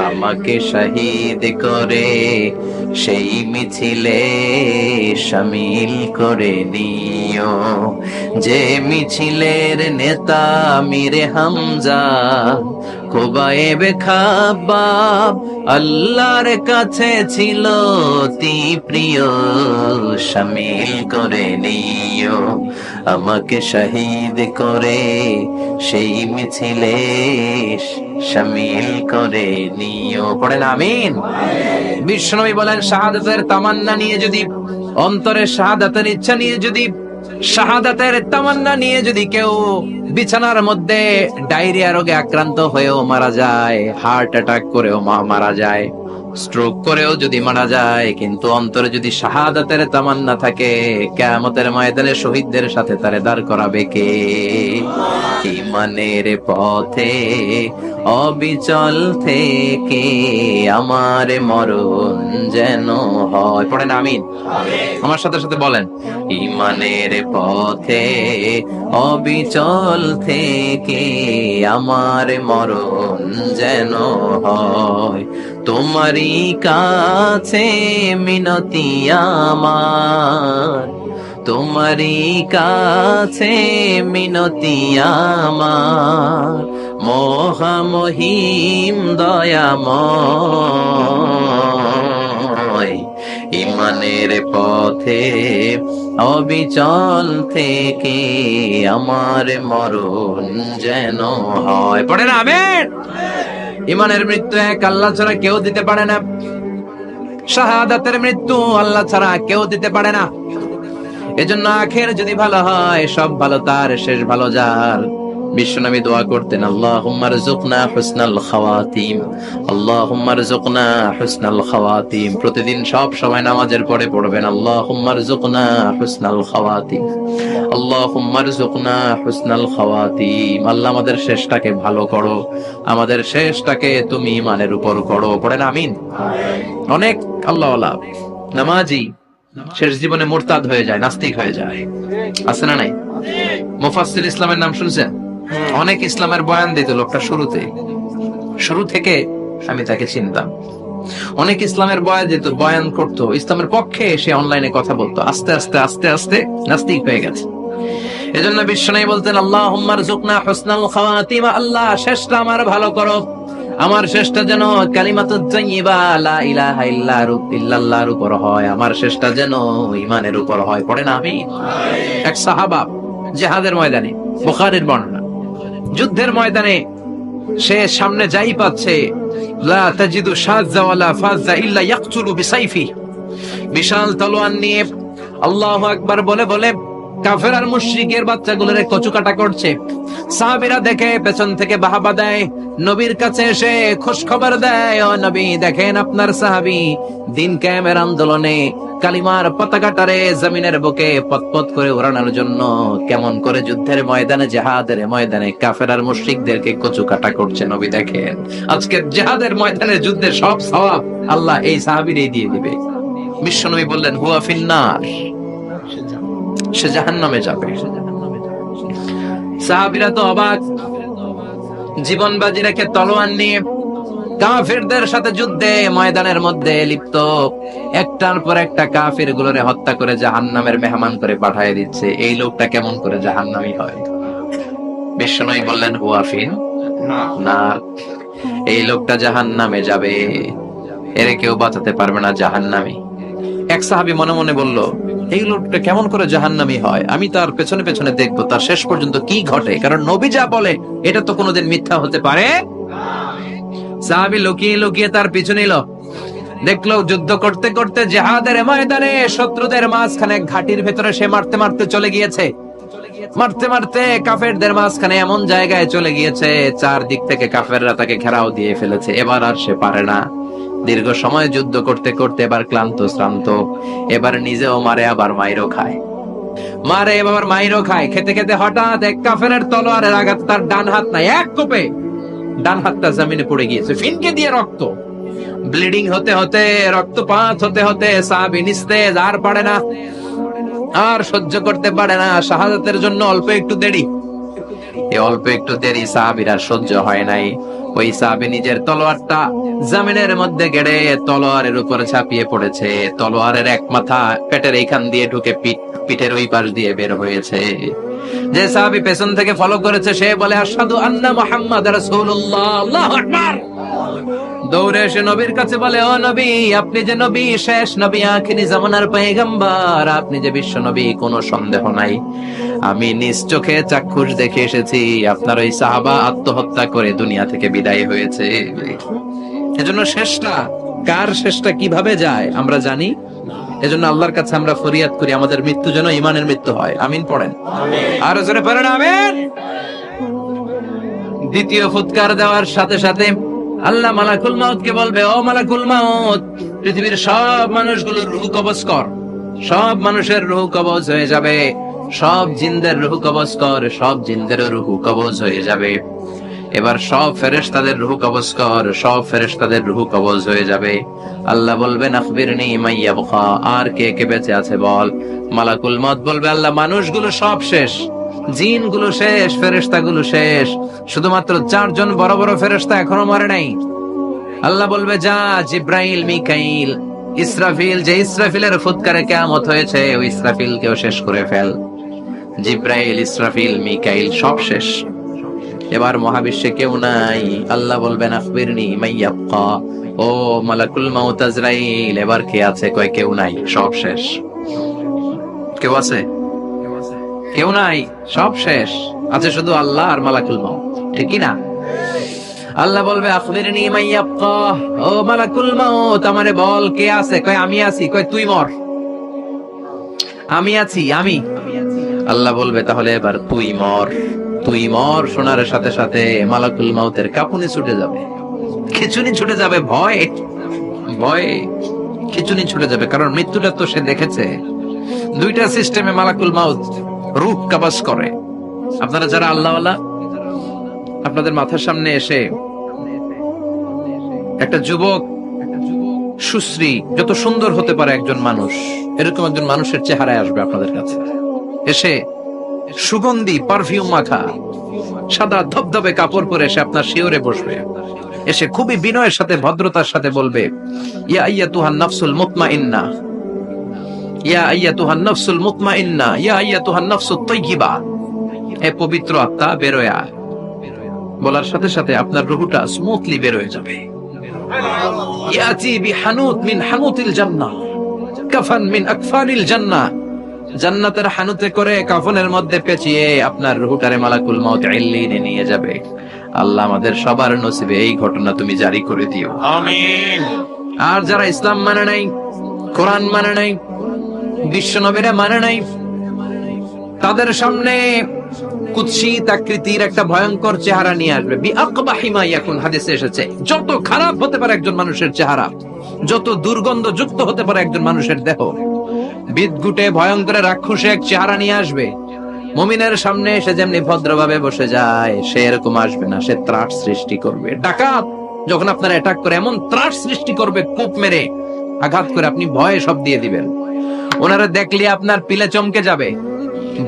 [SPEAKER 1] আমাকে শহীদ করে সেই মিছিলে শামিল করে নিও, যে মিছিলের নেতা মীরে হামজা খোবায়েবে খাব্বাব আল্লাহর কাছে ছিল অতি প্রিয়, শামিল করে নিও, আমাকে শহীদ করে সেই মিছিলে শামিল করে নিও। পড়েন আমিন? বিশ্বনবী বলেন, শাহাদাতের তামান্না নিয়ে যদি, অন্তরে শাহাদাতের ইচ্ছা নিয়ে যদি, শাহাদাতের তামান্না নিয়ে যদি কেউ বিছানার মধ্যে ডায়রিয়া রোগে আক্রান্ত হয়েও মারা যায়, হার্ট অ্যাটাক করেও মারা যায়, স্ট্রোক করেও যদি মারা যায়, কিন্তু অন্তরে যদি শাহাদাতের তামান্না থাকে, কিয়ামতের ময়দানে শহীদদের সাথে তারে দাঁড় করাবে কে? ঈমানের পথে অবিচল থেকে আমার মরণ যেন হয়। পড়েন আমিন। আমার সাথে সাথে বলেন, ইমানের পথে অবিচল থেকে আমার মরণ যেন হয়। তোমারই কাছে মিনতি আমার, তোমারই কাছে মিনতি আমার, মহামহিম দয়াময়। ইমানের পথে অবিচল থেকে আমার মরণ যেন হয়। পড়ে না আমিন। ইমানের মৃত্যু এক আল্লাহ ছাড়া কেউ দিতে পারে না। শাহাদাতের মৃত্যু আল্লাহ ছাড়া কেউ দিতে পারে না। এজন্য আখের যদি ভালো হয়, সব ভালো তার, শেষ ভালো যার। বিশ্বনবী দোয়া করতেন, আল্লাহুম্মা রযুকনা হুসনাল খাওয়াতিম, আল্লাহুম্মা রযুকনা হুসনাল খাওয়াতিম। প্রতিদিন সব সময় নামাজের পরে পড়বেন, আল্লাহুম্মা রযুকনা হুসনাল খাওয়াতিম, আল্লাহুম্মা রযুকনা হুসনাল খাওয়াতিম। আল্লাহ আমাদের শেষটাকে ভালো করো, আমাদের শেষটাকে তুমি ঈমানের উপর করো। পড়েন আমিন। অনেক আল্লাহওয়ালা নামাজি শেষ জীবনে মুরতাদ হয়ে যায়, নাস্তিক হয়ে যায়, আছে না নাই? মুফাসসির ইসলামের নাম শুনছেন? অনেক ইসলামের বয়ান দিত লোকটা শুরু থেকে আমি তাকে চিনতাম। অনেক ইসলামের বয়ান করতো, ইসলামের পক্ষে সে অনলাইনে কথা বলতো। আস্তে আস্তে আস্তে আস্তে নাস্তিক হয়ে গেছে। এজন্য বিশ্বনবী বলতেন, আল্লাহুম্মা রযুকনা হুসনাল খাওয়াতিম, আল্লাহ শেষটা আমার ভালো করো, আমার শেষটা যেন কালিমাতুত তাইয়্যিবা লা ইলাহা ইল্লাল্লাহর উপর হয়, আমার শেষটা যেন ঈমানের উপর হয়। পড়েন আমিন। এক সাহাবা জিহাদের ময়দানে, বুখারীর বর্ণনা, যুদ্ধের ময়দানে সে সামনে যাই পাচ্ছে, লা তাজিদু শাযযা ওয়ালা ফাযযা ইল্লা ইয়াকতুলু বিসাইফি, বিশাল তলোয়ার নিয়ে আল্লাহু আকবার বলে বলে কাফের আর মুশরিকের বাচ্চাগুলোর কচুকাটা করছে। সাহাবীরা দেখে পেছন থেকে বাহাবা দেয়, নবীর কাছে এসে খোঁজ খবর দেয়, ও নবী দেখেন আপনার সাহাবী দিন কায়েমের আন্দোলনে কালিমার পতাকাটারে জমিনের বুকে পতপত করে ওড়ানোর জন্য কেমন করে যুদ্ধের ময়দানে, জিহাদের ময়দানে কাফের আর মুশরিকদেরকে কচুকাটা করছে। নবী দেখেন আজকে জিহাদের ময়দানে যুদ্ধের সব সওয়াব আল্লাহ এই সাহাবীরই দিয়ে দিবে। বিশ্বনবী বললেন, হুয়া ফিন্নার, সে জাহান্নামে যাবে। সাহাবীরা তো অবাক, জীবন বাজি রেখে তলোয়ার নিয়ে কাফেরদের সাথে যুদ্ধে ময়দানের মধ্যে লিপ্ত, একটার পর একটা কাফের গুলোরে হত্যা করে জাহান্নামের মেহমান করে পাঠিয়ে দিচ্ছে। এই লোকটা কেমন করে জাহান্নামী হয়? বিশ্বনবী বললেন, হুয়া ফিন নার, এই লোকটা জাহান্নামে যাবে, এরে কেউ বাঁচাতে পারবে না, জাহান্নামী। এক সাহাবী মনে মনে বলল, এই লোকটা কেমন করে জাহান্নামী হয়, আমি তার পেছনে পেছনে দেখবো তার শেষ পর্যন্ত কি ঘটে, কারণ নবী যা বলে এটা তো কোনোদিন মিথ্যা হতে পারে। সাহাবী লুকিয়ে লুকিয়ে তার পিছু নিল, দেখলো যুদ্ধ করতে করতে জিহাদের ময়দানে শত্রুদের মাঝখানে ঘাটির ভেতরে সে মারতে মারতে চলে গিয়েছে, মারতে মারতে কাফেরদের মাঝখানে এমন জায়গায় চলে গিয়েছে চারদিক থেকে কাফেররা তাকে ঘেরাও দিয়ে ফেলেছে। এবার আর সে পারে না, দীর্ঘ সময় যুদ্ধ করতে করতে এবার ক্লান্ত শ্রান্ত, এবার নিজেও মারে আবার মাইরও খায়, মারে এবার মাইরও খায়। খেতে খেতে হঠাৎ এক কাফেরের তলোয়ারের আঘাত তার ডান হাত নাই, এক কোপে ডান হাতটা জমিনে পড়ে গিয়েছে, ফিনকে দিয়ে রক্ত, ব্লিডিং হতে হতে, রক্তপাত হতে হতে সাহাবী নিস্তেজ, আর পারে না, আর সহ্য করতে পারে না। শাহাদাতের জন্য অল্প একটু দেরি, এই অল্প একটু দেরি সাহাবীর আর সহ্য হয় নাই। ওই সাহাবী নিজের তলোয়ারটা জমিনের মধ্যে গেড়ে তলোয়ারের উপরে ঝাঁপিয়ে পড়েছে, তলোয়ারের এক মাথা পেটের এইখান দিয়ে ঢুকে পিঠের ওই পাশ দিয়ে বের হয়েছে। যে সাহাবী পেছন থেকে ফলো করেছে সে বলে, আশহাদু আন্না মুহাম্মাদুর রাসূলুল্লাহ, আল্লাহু আকবার। দৌড়ে এসে নবীর কাছে বলে, ও নবী, আপনি যে নবী, শেষ নবী, আখিরি জামানার পয়গম্বর, আপনি যে বিশ্ব নবী, কোনো সন্দেহ নাই, আমি নিজ চোখে চাক্ষুষ দেখে এসেছি আপনার ওই সাহাবা আত্মহত্যা করে দুনিয়া থেকে বিদায় হয়েছে। এজন্য শেষটা কার, শেষটা কিভাবে যায় আমরা জানি। এজন্য আল্লাহর কাছে আমরা ফরিয়াদ করি আমাদের মৃত্যু যেন ঈমানের মৃত্যু হয়। আমিন পড়েন, আর জোরে পড়েন আমিন। দ্বিতীয় ফুৎকার দেওয়ার সাথে সাথে আল্লাহ মালাকুল মাউতকে বলবে, ও মালাকুল মাউত, পৃথিবীর সব মানুষগুলোর রূহ কবজ কর। সব মানুষের রূহ কবজ হয়ে যাবে, সব জিনদের রূহ কবজ কর, সব জিনদের রূহ কবজ হয়ে যাবে। এবার সব ফেরেশতাদের রূহ কবজ কর, সব ফেরেশতাদের রূহ কবজ হয়ে যাবে। আল্লাহ বলবেন আখবিরনি মাইয়াবকা, আর কে কে বেঁচে আছে বল। মালাকুল মউত বলবে আল্লাহ মানুষগুলো সব শেষ, জিনগুলো শেষ, ফেরেশতাগুলো শেষ, শুধুমাত্র 4 জন বড় বড় ফেরেশতা এখনো মরে নাই। আল্লাহ বলবে যা জিব্রাইল, মিকাইল, ইসরাফিল, যে ইসরাফিলের ফুৎকারে কিয়ামত হয়েছে ওই ইসরাফিলকেও শেষ করে ফেল। জিব্রাইল, ইসরাফিল, মিকাইল সব শেষ। এবার মহাবিশ্বে কেউ নাই। আল্লাহ বলবেন আখবিরনি মাইয়াবকা, ও মালাকুল মউত আজরাইল এবার কে আছে? কয় কেউ নাই, সব শেষ। কেউ আছে? কেউ নাই, সব শেষ। আছে শুধু আল্লাহ আর মালাকুল মউত, ঠিক কি না? আল্লাহ বলবে আখবিরনি মাইয়াবকা, ও মালাকুল মউত আমারে বল কে আছে? কয় আমি আছি। কয় তুই মর। আমি আছি, আমি। আল্লাহ বলবে তাহলে এবার তুই মর। তুই মর শোনার সাথে সাথে মালাকুল মউতের কাঁপুনি ছুটে যাবে, খিঁচুনি ছুটে যাবে, ভয় ভয় খিঁচুনি ছুটে যাবে। কারণ মৃত্যুটা তো সে দেখেছে। 2টা সিস্টেমে মালাকুল মউত রূহ কবজ করে। আপনারা যারা আল্লাহওয়ালা, আপনাদের মাথার সামনে এসে একটা যুবক, সুশ্রী, যত সুন্দর হতে পারে একজন মানুষ, এরকম একজন মানুষের চেহারায় আসবে আপনাদের কাছে। এসে সুগন্ধি পারফিউম মাখা সাদা ধবধবে কাপড় পরে এসে আপনার শিওরে বসবে। এসে খুবই বিনয়ের সাথে, ভদ্রতার সাথে বলবে ইয়া আইয়াতুহান নাফসুল মুতমাইন্না, ইয়া আইয়াতুহান নাফসুল মুতমাইন্না, ইয়া আইয়াতুহান নাফসুত তাইয়্যিবা, হে পবিত্র আত্মা বের হয়ে আয়। বলার সাথে সাথে আপনার রূহটা স্মুথলি বের হয়ে যাবে। ইয়াতি বিহানুত মিন হানুতিল জান্নাহ, কাফান মিন আকফানিল জান্নাহ, জান্নাতের হানুতে করে কাফনের মধ্যে পেঁচিয়ে আপনার রূহটারে মালাকুল মউত ইল্লিনে নিয়ে যাবে। আল্লাহ আমাদের সবার নসিবে এই ঘটনা তুমি জারি করে দিও, আমিন। আর যারা ইসলাম মানে নাই, কোরআন মানে নাই, বিশ্ব নবীরা মানে নাই, তাদের সামনে কুৎসিত আকৃতির একটা ভয়ঙ্কর চেহারা নিয়ে আসবে। বিআকবাহি মা ইয়াকুন, হাদিসে এসেছে যত খারাপ হতে পারে একজন মানুষের চেহারা, যত দুর্গন্ধ যুক্ত হতে পারে একজন মানুষের দেহ, বিদঘুটে ভয়ঙ্কর রাক্ষসে এক চেহারা নিয়ে আসবে। মুমিনের সামনে সে যেমনি ভদ্রভাবে বসে যায়, সে এরকম আসবে না। সে ত্রাস সৃষ্টি করবে। ডাকাত যখন আপনার অ্যাটাক করে এমন ত্রাস সৃষ্টি করবে, কূপ মেরে আঘাত করে আপনি ভয়ে সব দিয়ে দিবেন। ওনারা দেখলে আপনার পিলে চমকে যাবে।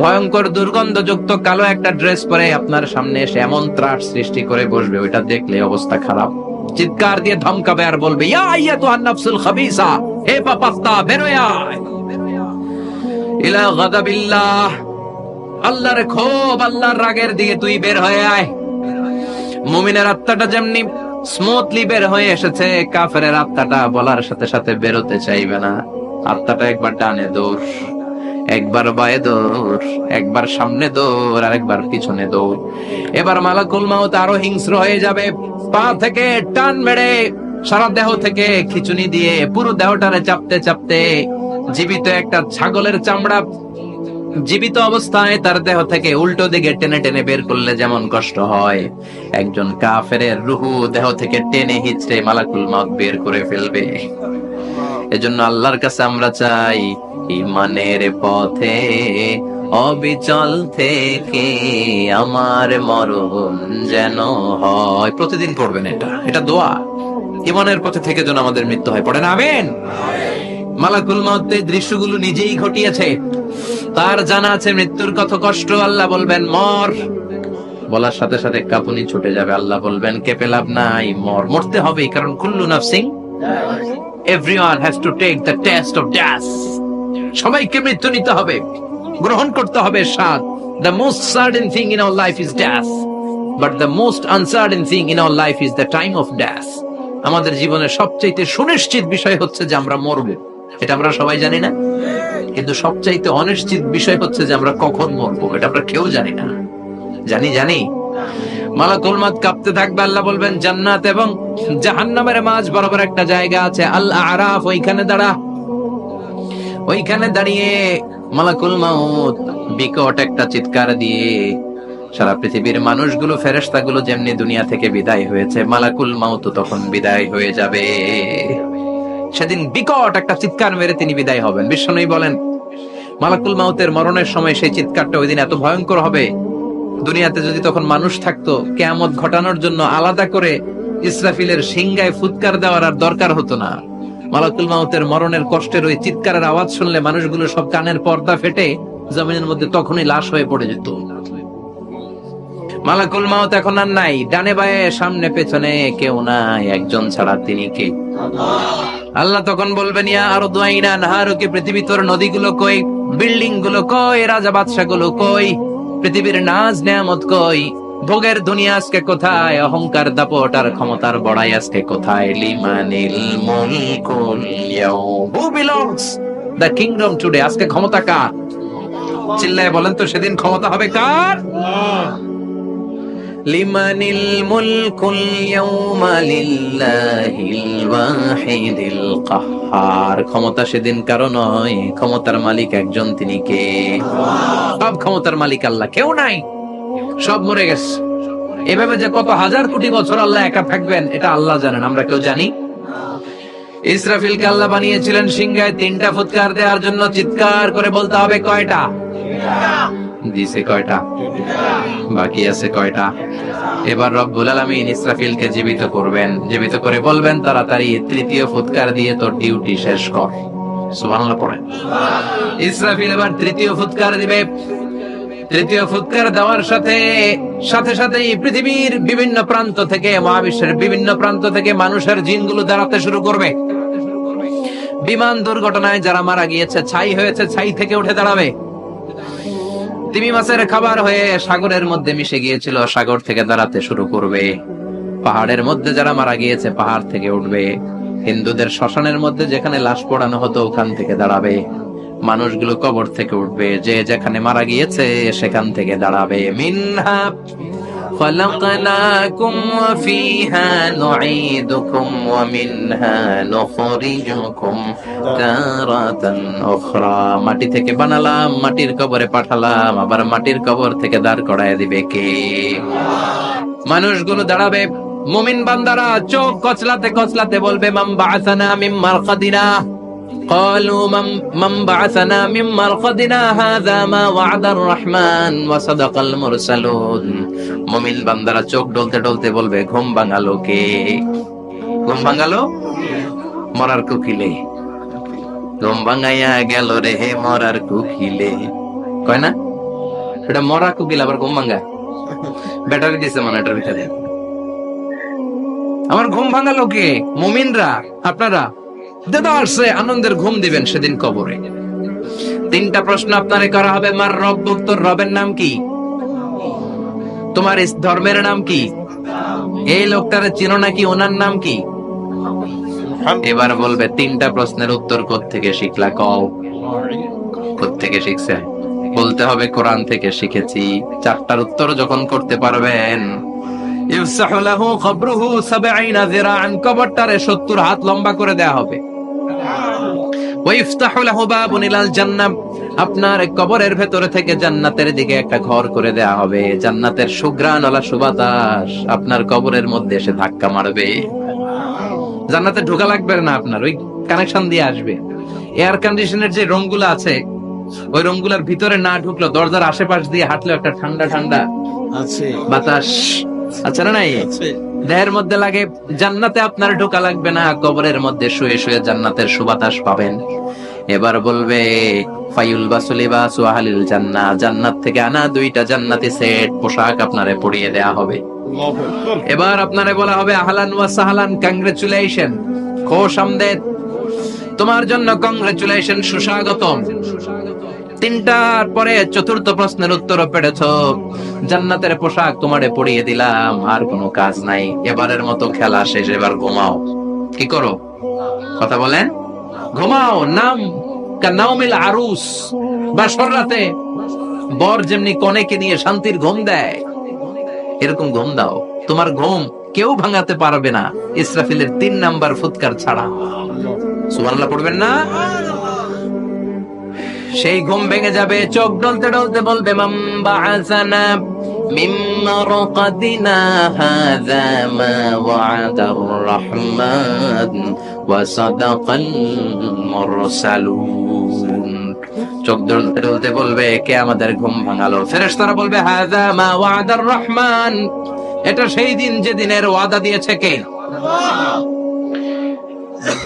[SPEAKER 1] ভয়ঙ্কর দুর্গন্ধযুক্ত কালো একটা ড্রেস পরে আপনার সামনে এসে এমন ত্রাস সৃষ্টি করে বসবে, ওইটা দেখলে অবস্থা খারাপ। চিৎকার দিয়ে ধমকাবে আর বলবে ইয়া আইয়াতুহান নাফসুল খাবিসা, হে পাপাত্তা বের হয়ে আয় ইলা গাদাবিল্লাহ, আল্লাহর ক্ষোভ, আল্লাহর রাগের দিকে তুই বের হয়ে আয়। মুমিনের আত্মাটা যেমনি স্মুথলি বের হয়ে এসেছে, কাফেরের আত্মাটা বলার সাথে সাথে বেরোতে চাইবে না। আত্মাটা একবার ডানে দৌড়, একবার বায়ে দৌড়, একবার সামনে দৌড়, আর একবার পিছনে দৌড়। এবার মালাকুল মউত আরো হিংস্র হয়ে যাবে। পা থেকে টান মেরে সারা দেহ থেকে খিচুনি দিয়ে পুরো দেহটারে চাপতে চাপতে জীবিত একটা ছাগলের চামড়া জীবিত অবস্থায় তার দেহ থেকে উল্টো দিকে টেনে টেনে বের করলে যেমন কষ্ট হয়, একজন কাফেরের রুহু দেহ থেকে টেনে হিচড়ে মালাকুল মউত বের করে ফেলবে। এজন্য আল্লাহর কাছে আমরা চাই ঈমানের পথে অবিচল থেকে আমার মরণ যেন হয়। প্রতিদিন পড়বেন এটা দোয়া। ঈমানের পথে থেকে যেন আমাদের মৃত্যু হয়। পড়েন আমিন। মালাকুল মউত এই দৃশ্যগুলো নিজেই ঘটিয়েছে, তার জানা আছে মৃত্যুর কত কষ্ট। আল্লাহ বলবেন মর, বলার সাথে সাথে কাঁপুনি ছুটে যাবে। আল্লাহ বলবেন কেঁপে লাভ নাই, মর, মরতে হবে। কারণ কুল্লু নাফসিন, everyone has to take the test of death, সবাইকে মৃত্যু নিতে হবে, গ্রহণ করতে হবে স্বাদ। The most certain thing in our life is death, but the most uncertain thing in our life is the time of death. আমাদের জীবনের সবচাইতে সুনিশ্চিত বিষয় হচ্ছে যে আমরা মরব, এটা আমরা সবাই জানি না। কিন্তু সবচাইতে অনিশ্চিত বিষয় হচ্ছে যে আমরা কখন মরব, এটা আমরা কেউ জানি না। জানি মালাকুল মউত কাঁপতে থাকবে। আল্লাহ বলবেন জান্নাত এবং জাহান্নামের মাঝ বরাবর একটা জায়গা আছে, আল আরাফ, ওইখানে দাঁড়া। ওইখানে দাঁড়িয়ে মালাকুল মউত বিকট একটা চিৎকার দিয়ে সারা পৃথিবীর মানুষগুলো, ফেরেশতাগুলো যেমনি দুনিয়া থেকে বিদায় হয়েছে, মালাকুল মউত তখন বিদায় হয়ে যাবে। সেদিন বিকট একটা চিৎকার মেরে তিনি বিদায় হবেন। বিশ্বনবী বলেন মালাকুল মউতের মরণের সময় সেই চিৎকারটা ওই দিন এত ভয়ঙ্কর হবে দুনিয়াতে যদি তখন মানুষ থাকতো, কিয়ামত ঘটানোর জন্য আলাদা করে ইসরাফিলের সিংগায় ফুৎকার দেওয়ার আর দরকার হতো না। মালাকুল মাউতের মরণের কষ্টের ওই চিৎকারের আওয়াজ শুনলে মানুষগুলো সব কানের পর্দা ফেটে জমিনের মধ্যে তখনই লাশ হয়ে পড়ে যেত। মালাকুল মাউত এখন আর নাই, ডানে বায়ে সামনে পেছনে কেউ নাই, একজন ছাড়া, তিনি কে? আল্লাহ তখন বলবেন, ইয়া আরদু আইনা নাহারুকি, পৃথিবী তোর নদীগুলো কই, বিল্ডিং গুলো কই, রাজা বাদশা গুলো কই, পৃথিবীর নাজ নেয়ামত কই, ভোগের দুনিয়া আজকে কোথায়, অহংকার দাপট আর ক্ষমতার বড়াই আজকে কোথায়? লিমানিল মুলকুল ইয়াউম, who belongs the kingdom today, আজকে ক্ষমতা কার? চিল্লায় বলেন তো, সেদিন ক্ষমতা হবে কার? লিমানিল মুলকুল ইয়াউমা লিল্লাহিল ওয়াহিদিল কাহ্হার, ক্ষমতা সেদিন কারো নয়, ক্ষমতার মালিক একজন, তিনি কে? সব ক্ষমতার মালিক আল্লাহ, কেউ নাই, সব মরে গেছে। এভাবে যে কত হাজার কোটি বছর আল্লাহ একা থাকবেন এটা আল্লাহ জানেন, আমরা কেউ জানি? ইসরাফিলকে আল্লাহ বানিয়েছিলেন সিংহায় 3টা ফুৎকার দেওয়ার জন্য, চিৎকার করে বলতে হবে কয়টা? দিছে কয়টা? বাকি আছে কয়টা? এবার রব্বুল আলামিন ইসরাফিলকে জীবিত করবেন, জীবিত করে বলবেন, তাড়াতাড়ি 3য় ফুৎকার দিয়ে তোর ডিউটি শেষ কর। সুবহানাল্লাহ পড়েন। ইসরাফিল এবার 3য় ফুৎকার দিবে। 3য় ফুৎকার দেওয়ার সাথে সাথেই পৃথিবীর বিভিন্ন প্রান্ত থেকে, মহাবিশ্বের বিভিন্ন প্রান্ত থেকে মানুষের জিনগুলো দাঁড়াতে শুরু করবে। বিমান দুর্ঘটনায় যারা মারা গিয়েছে, ছাই হয়েছে, ছাই থেকে উঠে দাঁড়াবে। তিমি মাছের খাবার হয়ে সাগরের মধ্যে মিশে গিয়েছিল, সাগর থেকে দাঁড়াতে শুরু করবে। পাহাড়ের মধ্যে যারা মারা গিয়েছে, পাহাড় থেকে উঠবে। হিন্দুদের শ্মশানের মধ্যে যেখানে লাশ পোড়ানো হতো, ওখান থেকে দাঁড়াবে। মানুষগুলো কবর থেকে উঠবে, যে যেখানে মারা গিয়েছে সেখান থেকে দাঁড়াবে। মিনহা খালাকনাকুম ওয়া ফিহা নুঈদুকুম ওয়া মিনহা নুখরিজুকুম তারাতান উখরা, মাটি থেকে বানালাম, মাটির কবরে পাঠালাম, আবার মাটির কবর থেকে দাঁড় করায় দিবে কে? মানুষগুলো দাঁড়াবে। মুমিন বান্দারা চোখ কচলাতে কচলাতে বলবে, মান বাআসানা মিন মারকাদিনা, قالوا من بعثنا من مرقدنا هذا ما وعد الرحمن وصدق المرسلون। মুমিন বান্দারা চোখ ডলতে ডলতে বলবে, ঘুম ভাঙালো কে? ঘুম ভাঙালো মরার কুকিলে, ঘুম ভাঙাইয়া গেল রে মরার কুকিলে, কয় না? এটা মরা কুকিল আবার ঘুম ভাঙা, ব্যাটারি দিছে মানে এটার ভিতরে। আমার ঘুম ভাঙালো কে? মুমিনরা, আপনারা দেদারসে আনন্দের ঘুম দিবেন সেদিন কবরে। 3টা প্রশ্ন আপনারে করা হবে। মার রব্বুক, তোর রবের নাম কি? তোমার ধর্মের নাম কি? এই লোকটারে চিনো নাকি? ওনার নাম কি? এবার বলবে 3টা প্রশ্নের উত্তর কোত্থেকে শিখলা? কও কোত্থেকে শিখছে? বলতে হবে কোরআন থেকে শিখেছি। 4টার উত্তর যখন করতে পারবেন, ইফসাহু লাহু কবরুহু 70 যিরাআন, কবরটারে 70 হাত লম্বা করে দেয়া হবে। ওয়াইফতাহু লাহু বাবুন ইলাল জান্নাহ, আপনার কবরের ভেতরে থেকে জান্নাতের দিকে একটা ঘর করে দেয়া হবে। জান্নাতের সুঘ্রাণওয়ালা সুবাতাস আপনার কবরের মধ্যে এসে ধাক্কা মারবে। জান্নাতে ঢোকা লাগবে না, আপনার ওই কানেকশন দিয়ে আসবে। এয়ার কন্ডিশনের যে রুমগুলো আছে, ওই রুমগুলোর ভিতরে না ঢুকলো, দরজার আশেপাশ দিয়ে হাঁটলে একটা ঠান্ডা ঠান্ডা আছে বাতাস, আচ্ছা না নাই, দেহের মধ্যে লাগে। জান্নাতে আপনার ঢোকা লাগবে না, কবরের মধ্যে শুয়ে শুয়ে জান্নাতের সুবাতাস পাবেন। এবার বলবে ফায়ুলবাসু লিবাসু আহলিল জান্নাহ, জান্নাত থেকে আনা 2টা জান্নাতি সেট পোশাক আপনারে পরিয়ে দেয়া হবে। এবার আপনারে বলা হবে আহলান ওয়া সাহলান, কংগ্রেচুলেশন, খোশামদেদ, তোমার জন্য কংগ্রেচুলেশন, সুস্বাগতম। 3টার পরে 4র্থ প্রশ্নের উত্তরও পেরেছো, জান্নাতের পোশাক তোমারে পরিয়ে দিলাম, আর কোনো কাজ নাই, এবারের মতো খেলা শেষ, এবার ঘুমাও। কি করো? কথা বলেন, ঘুমাও। নাম কানাউমিল আরুস, বাসর রাতে বর যেমনি কনেকে নিয়ে শান্তির ঘুম দেয়, এরকম ঘুম দাও। তোমার ঘুম কেউ ভাঙাতে পারবে না ইসরাফিলের 3 নাম্বার ফুৎকার ছাড়া। সুবহানাল্লাহ পড়বেন না? সেই ঘুম ভেঙে যাবে, চোখ ডলতে ডলতে বলবে, মান বাআসানা মিন মারকাদিনা হাযা মা ওয়া'দার রাহমান ওয়া সাদাকাল মুরসালুন। চোখ দুলতে দুলতে বলবে, কে আমাদের ঘুম ভাঙালো? ফেরেশতারা বলবে, হাযা মা ওয়াদার রহমান, এটা সেই দিন যে দিনের ওয়াদা দিয়েছে কে?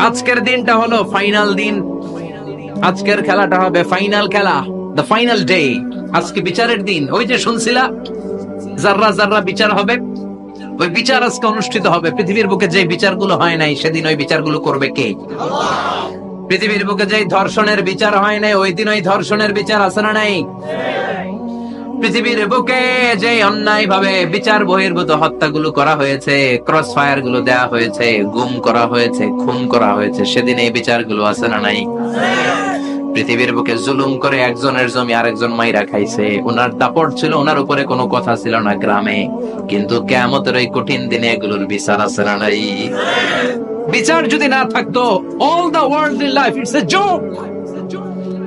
[SPEAKER 1] আজকের দিনটা হলো ফাইনাল দিন, আজকের খেলাটা হবে ফাইনাল খেলা, দ্য ফাইনাল ডে। আজকে বিচারের দিন। ওই যে শুনছিলা যাররা যাররা বিচার হবে, ওই বিচার আজকে অনুষ্ঠিত হবে। পৃথিবীর বুকে যে বিচারগুলো হয় নাই সেদিন ওই বিচারগুলো করবে কে? পৃথিবীর বুকে যে ধর্ষণের বিচার হয় নাই ওই দিন ওই ধর্ষণের বিচার আছে না নাই? পৃথিবীর বুকে যে অন্যায় ভাবে বিচার বহির্ভূত হত্যাগুলো করা হয়েছে, ক্রস ফায়ার গুলো দেওয়া হয়েছে, গুম করা হয়েছে, খুন করা হয়েছে, সেদিন এই বিচারগুলো আছে না নাই? পৃথিবীর বুকে জুলুম করে একজনের জমি আরেকজন মাইরা খাইছে, ওনার দাপট ছিল, ওনার উপরে কোনো কথা ছিল না গ্রামে, কিন্তু কিয়ামতের এই কঠিন দিনে এগুলোর বিচার আছে না নাই? বিচার যদি না থাকতো, all the worldly life it's a joke.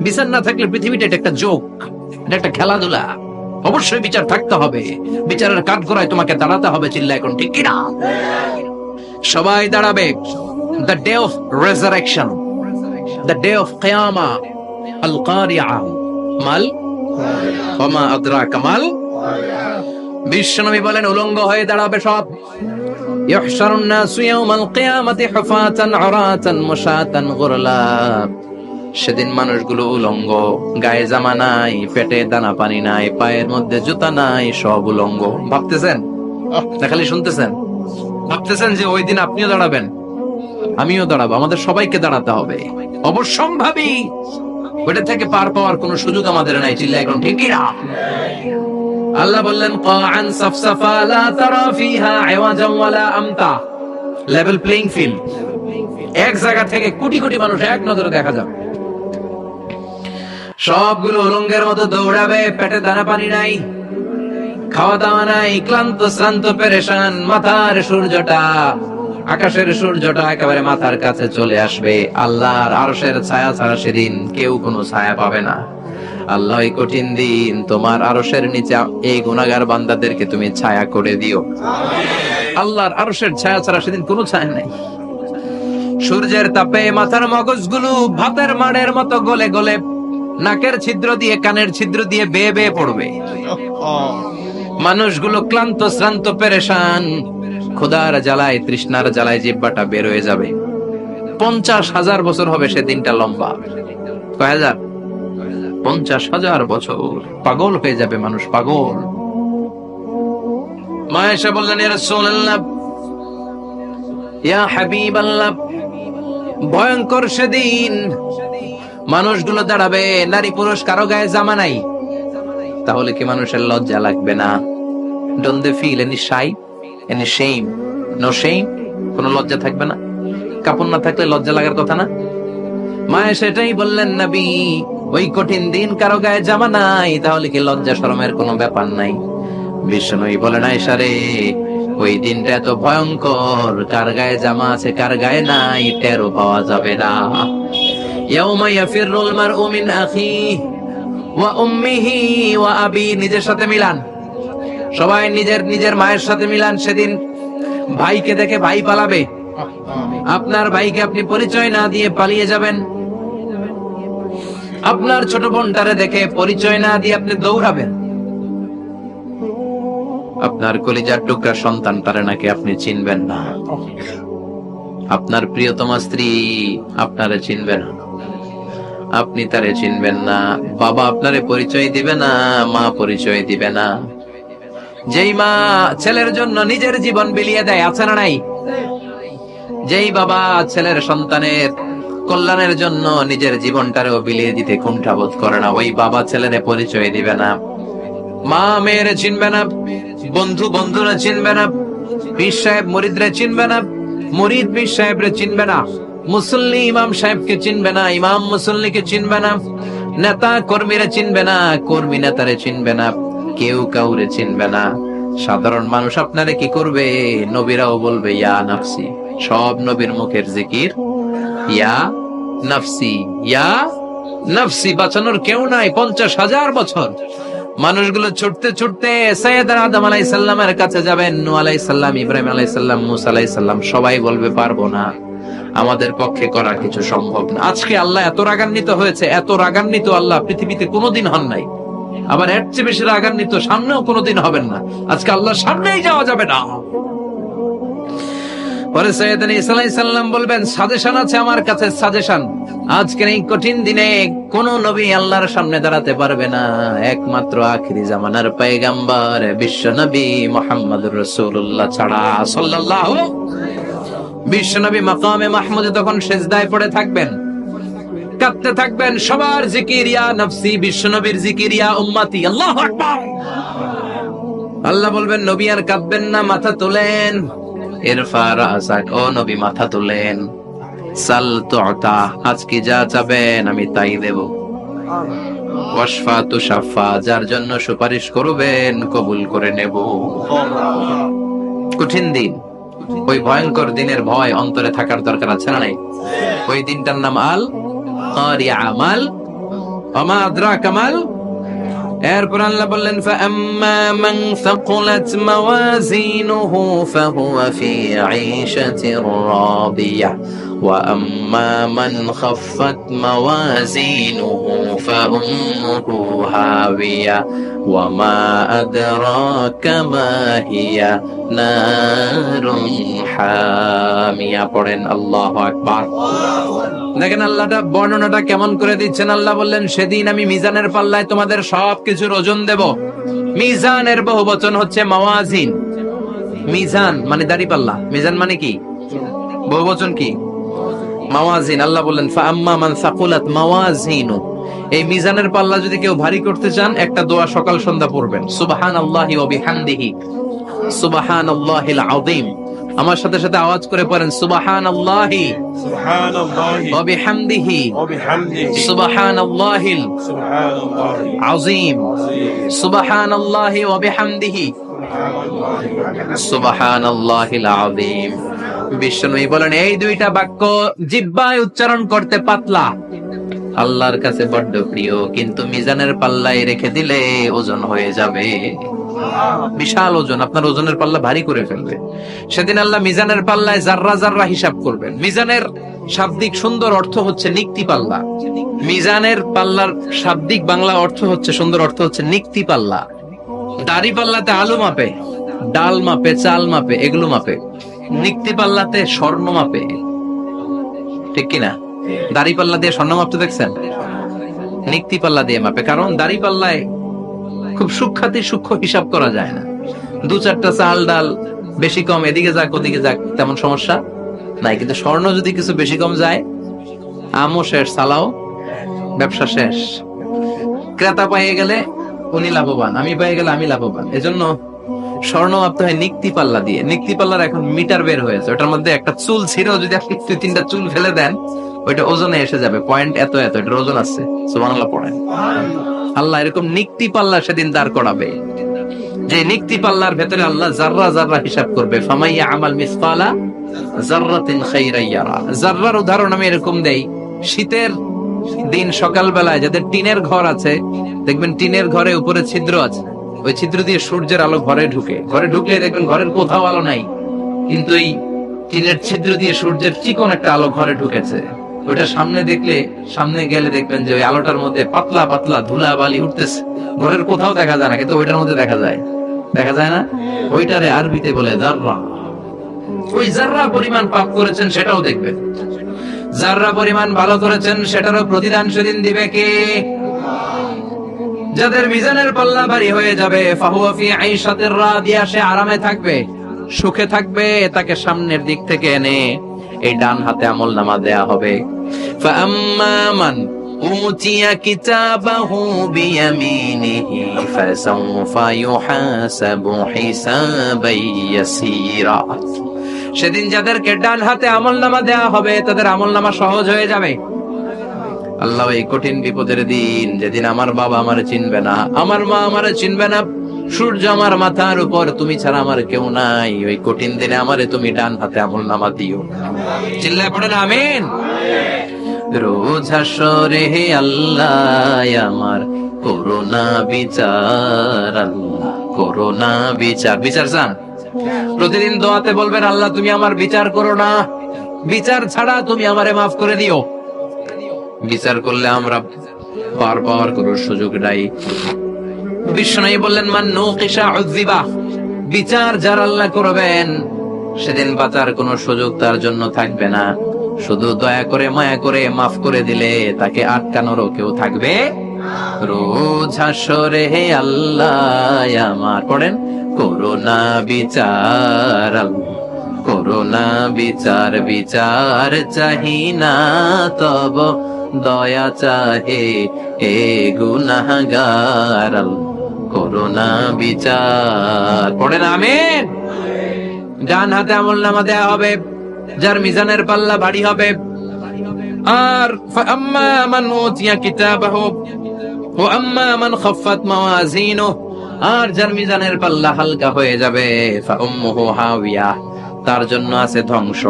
[SPEAKER 1] বিচার না থাকলে পৃথিবীটা এটা একটা জোক, এটা একটা খেলাধুলা। অবশ্যই বিচার থাকতে হবে, বিচারের কাঠগড়ায় তোমাকে দাঁড়াতে হবে। চিল্লা এখন ঠিক কিনা? সবাই দাঁড়াবে। The day of resurrection, the day of কিয়ামা, আল কারিআ মাল ওয়া মা আদরাকা মাল। বিশ্বনবী বলেন, উলঙ্গ হয়ে দাঁড়াবে সব। ইহশারুন নাসু ইয়াওমাল কিয়ামাতি হুফাতান উরাতান মুশাতান গুরলা। সেদিন মানুষগুলো উলঙ্গ, গায়ে জামা নাই, পেটে দানা পানি নাই, পায়ের মধ্যে জুতা নাই, সব উলঙ্গ। ভাবতেছেন না খালি শুনতেছেন? ভাবতেছেন যে ওই দিন আপনিও দাঁড়াবেন, আমিও দাঁড়াবো, আমাদের সবাইকে দাঁড়াতে হবে। অবশ্যম্ভাবী। ওটা থেকে পার পাওয়ার কোনো সুযোগ আমাদের নাই। চিল্লা এখন ঠিক কিনা? আল্লাহ বললেন, ক্বাআন সাফসাফা লা তারা ফিহা আওয়াজান ওয়ালা আমতা। Level playing field. এক জায়গা থেকে কোটি কোটি মানুষ এক নজরে দেখা যাবে। সবগুলো উলঙ্গের মতো দৌড়াবে, পেটে দানা পানি নাই, খাওয়া দাওয়া নাই, ক্লান্ত শ্রান্ত পেরেশান। মাথার সূর্যটা, আকাশের সূর্যটা একেবারে মাথার কাছে চলে আসবে। আল্লাহর আরশের ছায়া ছাড়া সেদিন কেউ কোনো ছায়া পাবে না। আল্লাহ এই কঠিন দিন তোমার আরশের নিচে এই গুনাহগার বান্দাদেরকে তুমি ছায়া করে দিও। আল্লাহর আরশের ছায়া ছাড়া সেদিন কোনো ছায়া নাই। সূর্যের তাপে মাথার মগজগুলো ভাতের মাড়ের মতো গলে গলে নাকের ছিদ্র দিয়ে কানের ছিদ্র দিয়ে বেয়ে বেয়ে পড়বে। মানুষগুলো ক্লান্ত শ্রান্ত পেরেশান, ক্ষুধার জ্বালায় তৃষ্ণার জ্বালায় জিহ্বাটা বের হয়ে যাবে। 50,000 বছর হবে সেদিনটা লম্বা। কয় হাজার? 50,000 বছর। পাগল হয়ে যাবে মানুষ, পাগল। মা এসে বললেন, ইয়া রাসূলুল্লাহ, ইয়া হাবিবাল্লাহ, ভয়ঙ্কর সেদিন। মানুষগুলো দাঁড়াবে, নারী পুরুষ কারো গায়ে জামা নাই। তাহলে কি মানুষের লজ্জা লাগবে না? Don't they feel any shy, any shame? No shame? কোনো লজ্জা থাকবে না? কাপড় না থাকলে লজ্জা লাগার কথা না? মায়ে সেটাই বললেন, নবী, ওই কঠিন দিন কারো গায়ে জামা নাই, তাহলে কি লজ্জা শরমের কোনো ব্যাপার নাই? বিশ্বনবী বলেন, আয়েশা রে, ওই দিনটা এত ভয়ঙ্কর, কার গায়ে জামা আছে কার গায়ে নাই টেরও পাওয়া যাবে না। ইয়াউমা ইয়াফিরুল মারউ মিন আখিহি ওয়া উম্মিহি ওয়া আবি। নিজের সাথে মিলান, সবাই নিজের নিজের মায়ের সাথে মিলান। সেদিন ভাইকে দেখে ভাই পালাবে। আপনার ভাইকে আপনি পরিচয় না দিয়ে পালিয়ে যাবেন। আপনার ছোট বোনটারে দেখে পরিচয় না দিয়ে আপনি দৌড়াবেন। আপনার কলিজার টুকরা সন্তানটারে নাকি আপনি চিনবেন না। আপনার প্রিয়তমা স্ত্রী আপনারে চিনবে না, আপনি তারে চিনবেন না। বাবা আপনারে পরিচয় দিবে না, মা পরিচয় দিবে না। যেই মা ছেলের জন্য নিজের জীবন বিলিয়ে দেয়, আছে না নাই? যেই বাবা ছেলের সন্তানের কল্যাণের জন্য নিজের জীবনটারেও বিলিয়ে দিতে কুণ্ঠাবোধ করে না, ওই বাবা ছেলেরে পরিচয় দিবে না। মা মেয়েরে চিনবে না, বন্ধু বন্ধুরা চিনবে না, পীর সাহেব মুরিদরে চিনবে না, মুরিদ পীর সাহেবরে চিনবে না, মুসল্লি ইমাম সাহেবকে চিনবে না, ইমাম মুসল্লিকে চিনবে না, নেতা কর্মীরা চিনবে না, কর্মী নেতারে চিনবে না, কেউ কাউরে চিনবে না। সাধারণ মানুষ আপনারে কি করবে? নবীরাও বলবে ইয়া নাফসি। সব নবীর মুখের জিকির ইয়া নাফসি, ইয়া নাফসি। বাঁচানোর কেউ নাই। 50,000 বছর মানুষগুলো ছুটতে ছুটতে সাইয়েদনা আদম আলাইহিস সালামের কাছে যাবেন। নূহ আলাইহিস সালাম, ইব্রাহিম আলাইহিস সালাম, মুসা আলাইহিস সালাম, সবাই বলবে পারবো না। আমাদের পক্ষে করা কিছু সম্ভব না। আজকে আল্লাহ এত রাগান্বিত হয়েছে, এত রাগান্বিত আল্লাহ পৃথিবীতে কোনোদিন হন নাই। আবার এর চেয়ে বেশি রাগান্বিত সামনেও কোনোদিন হবেন না। আজকে আল্লাহ সামনেই যাওয়া যাবে না। পরে সাইয়েদনা ঈসা আলাইহিস সালাম বলবেন, সাজেশন আছে আমার কাছে, সাজেশন। আজকের এই কঠিন দিনে কোন নবী আল্লাহর সামনে দাঁড়াতে পারবে না, একমাত্র আখিরি জামানার পয়গম্বর বিশ্ব নবী মুহাম্মদুর রাসূলুল্লাহ ছাড়া সাল্লাল্লাহু। বিশ্ব নবী মাকামে মাহমুদে তখন সিজদায় পড়ে থাকবেন, কাঁদতে থাকবেন, সবার জিকির ইয়া নফসি, বিশ্ব নবীর জিকির ইয়া উম্মতি, আল্লাহু আকবার। আল্লাহ বলবেন, নবী আর কাঁদবেন না, মাথা তোলেন। ইরফা রাসাক, ও নবী মাথা তোলেন। সাল তুতা, আজকে যা চাবেন আমি তাই দেব। ওয়াশফা তুশাফা, যার জন্য সুপারিশ করবেন কবুল করে নেব। কঠিন দিন, ওই ভয়ঙ্কর দিনের ভয় অন্তরে থাকার দরকার আছে না নাই? ওই দিনটার নাম আল কারিয়া, আমাল ওমা আদরাকা মাল। এরপর আল্লাহ বললেন, ফাআম্মা মান সাকুলাত মাওয়াজিনুহু ফাহুয়া ফি আইশাতির রাদিয়া ওয়া আম্মা মান খাফফাত মাওয়াজিনুহু ফাউম্মুহু হাওিয়া ওয়া মা আদরাকা মা হিয়া নারুন হামিয়া। পড়েন আল্লাহু আকবার। দেখেন আল্লাহটা বর্ণনাটা কেমন করে দিচ্ছেন। আল্লাহ বললেন, সেদিন আমি মিজানের পাল্লায় তোমাদের সবকিছুর ওজন দেব। মিজানের বহুবচন হচ্ছে মাওয়াজিন। মিজান মানে দাড়ি পাল্লা, মিজান মানে কি? বহুবচন কি? মাওয়াজিন। আল্লাহ বললেন, ফাআম্মা মান সাকুলাত মাওয়াজিনু, এই মিজানের পাল্লা যদি কেউ ভারী করতে চান, একটা দোয়া সকাল সন্ধ্যা পড়বেন, সুবহানাল্লাহি ওয়া বিহামদিহি, সুবহানাল্লাহিল আযীম। আমার সাথে সাথে আওয়াজ করে পড়েন, সুবহানাল্লাহি ওয়া বিহামদিহি সুবহানাল্লাহিল আযীম, সুবহানাল্লাহি ওয়া বিহামদিহি সুবহানাল্লাহিল আযীম। বিশ্বনবী বলেন, এই দুইটা বাক্য জিহ্বায় উচ্চারণ করতে পাতলা, আল্লাহর কাছে বড্ড প্রিয়, কিন্তু মিজানের পাল্লায় রেখে দিলে ওজন হয়ে যাবে, বিশাল ওজন, আপনার ওজনের পাল্লা ভারী করে ফেলবে। সেদিন আল্লাহ মিজানের পাল্লায় জাররা জাররা হিসাব করবেন। মিজানের শাব্দিক সুন্দর অর্থ হচ্ছে নিক্তি পাল্লা। মিজানের পাল্লার শাব্দিক বাংলা অর্থ হচ্ছে, সুন্দর অর্থ হচ্ছে নিক্তি পাল্লা। দাড়ি পাল্লাতে আলু মাপে, ডাল মাপে, চাল মাপে, এগুলো মাপে। নিক্তি পাল্লাতে স্বর্ণ মাপে, ঠিক কিনা? দাড়ি পাল্লা দিয়ে স্বর্ণ মাপতে দেখছেন? নিক্তি পাল্লা দিয়ে মাপে, কারণ দাড়ি পাল্লায় খুব সূক্ষ্ম হিসাব করা যায় না। দু চারটা চাল ডাল বেশি কম এদিকে যাক ওদিকে যাক তেমন সমস্যা নাই, কিন্তু স্বর্ণ যদি কিছু বেশি কম যায়, আমও শেষ, সালাও, ব্যবসা শেষ। ক্রেতা পাইয়ে গেলে উনি লাভবান, আমি পাইয়ে গেলে আমি লাভবান। এজন্য স্বর্ণ মাপতে হয় নিক্তি পাল্লা দিয়ে। নিক্তি পাল্লার এখন মিটার বের হয়েছে, ওটার মধ্যে একটা চুল ছিঁড়েও যদি আপনি 2-3টা চুল ফেলে দেন, ওইটা ওজনে এসে যাবে, পয়েন্ট এত এত, এটার ওজন আছে। সুবহানাল্লাহ পড়েন। আল্লাহ এরকম নিক্তি পাল্লা সেদিন দাঁড় করাবে, যে নিক্তি পাল্লার ভেতরে আল্লাহ জাররা জাররা হিসাব করবে। ফামাইয়া আমাল মিসকালা জাররাতিন খাইরান ইয়ারা। জাররার উদাহরণ আমি এরকম দেই, শীতের দিন সকাল বেলায় যাদের টিনের ঘর আছে, দেখবেন টিনের ঘরে উপরে ছিদ্র আছে, ওই ছিদ্র দিয়ে সূর্যের আলো ঘরে ঢুকে, ঘরে ঢুকলে দেখবেন ঘরের কোথাও আলো নাই, কিন্তু এই টিনের ছিদ্র দিয়ে সূর্যের চিকন একটা আলো ঘরে ঢুকেছে। ওইটা সামনে দেখলে, সামনে গেলে দেখবেন যে ওই আলোটার মধ্যে পাতলা পাতলা ধুলা বালি উঠতেছে, ঘরের কোথাও দেখা যায় না, কিন্তু ওইটার মধ্যে দেখা যায়, দেখা যায় না? ওইটারে আরবিতে বলে জাররা। ওই জাররা পরিমাণ পাপ করেছেন সেটাও দেখবেন, জাররা পরিমাণ ভালো করেছেন সেটারও প্রতিদান সেদিন দিবে কে? যাদের মিজানের পাল্লা ভারী হয়ে যাবে, ফাহুয়া ফি আইশাতির রাদিয়া, সে আরামে থাকবে, সুখে থাকবে। তাকে সামনের দিক থেকে এনে এই ডান হাতে আমলনামা দেয়া হবে। ফাআম্মা মান উতিয়া কিতাবাহু বিয়ামিনিহি ফাসাউফা ইউহাসাবু হিসাবান ইয়াসীরা। সেদিন যাদেরকে ডান হাতে আমলনামা দেয়া হবে, তাদের আমলনামা সহজ হয়ে যাবে। আল্লাহ এই কঠিন বিপদের দিন, যেদিন আমার বাবা আমারে চিনবে না, আমার মা আমারে চিনবে না, সূর্য আমার মাথার উপর, তুমি ছাড়া আমার কেউ নাই, ওই কঠিন দিনে আমারে তুমি ডান হাতে আমলনামা দিও। চিল্লায় পড়েন আমিন। রোজ হাসরে হে আল্লাহ আমার করোনা বিচার, আল্লাহ করোনা বিচার। বিচার চান? প্রতিদিন দোয়াতে বলবেন, আল্লাহ তুমি আমার বিচার করো না, বিচার ছাড়া তুমি আমারে মাফ করে দিও। বিচার করলে আমরা বারবার করার সুযোগ নাই। বিষ্ণু বললেন, মান নুকিশা উযিবা, বিচার যার আল্লাহ করবেন সেদিন বাঁচার কোনো সুযোগ তার জন্য থাকবে না। শুধু দয়া করে মায়া করে মাফ করে দিলে তাকে আটকানোরও কেউ থাকবে। রোজ হাসরে হে আল্লাহ আমার, পড়েন, করোনা বিচার, করোনা বিচার, বিচার চাহি না তব দয়া চাহে এ গুনাহগার, করোনা বিচার। পড়েন আমিন। ডান হাতে আমলনামা দেয়া হবে যার মিজানের পাল্লা ভারী হবে। আর ফাআম্মা মান উতিয়া কিতাবাহু ওয়া আম্মা মান খাফফাত মাওয়াজিনুহু, আর যার মিজানের পাল্লা হালকা হয়ে যাবে, ফাউম্মুহু হাওিয়া, তার জন্য আছে ধ্বংস।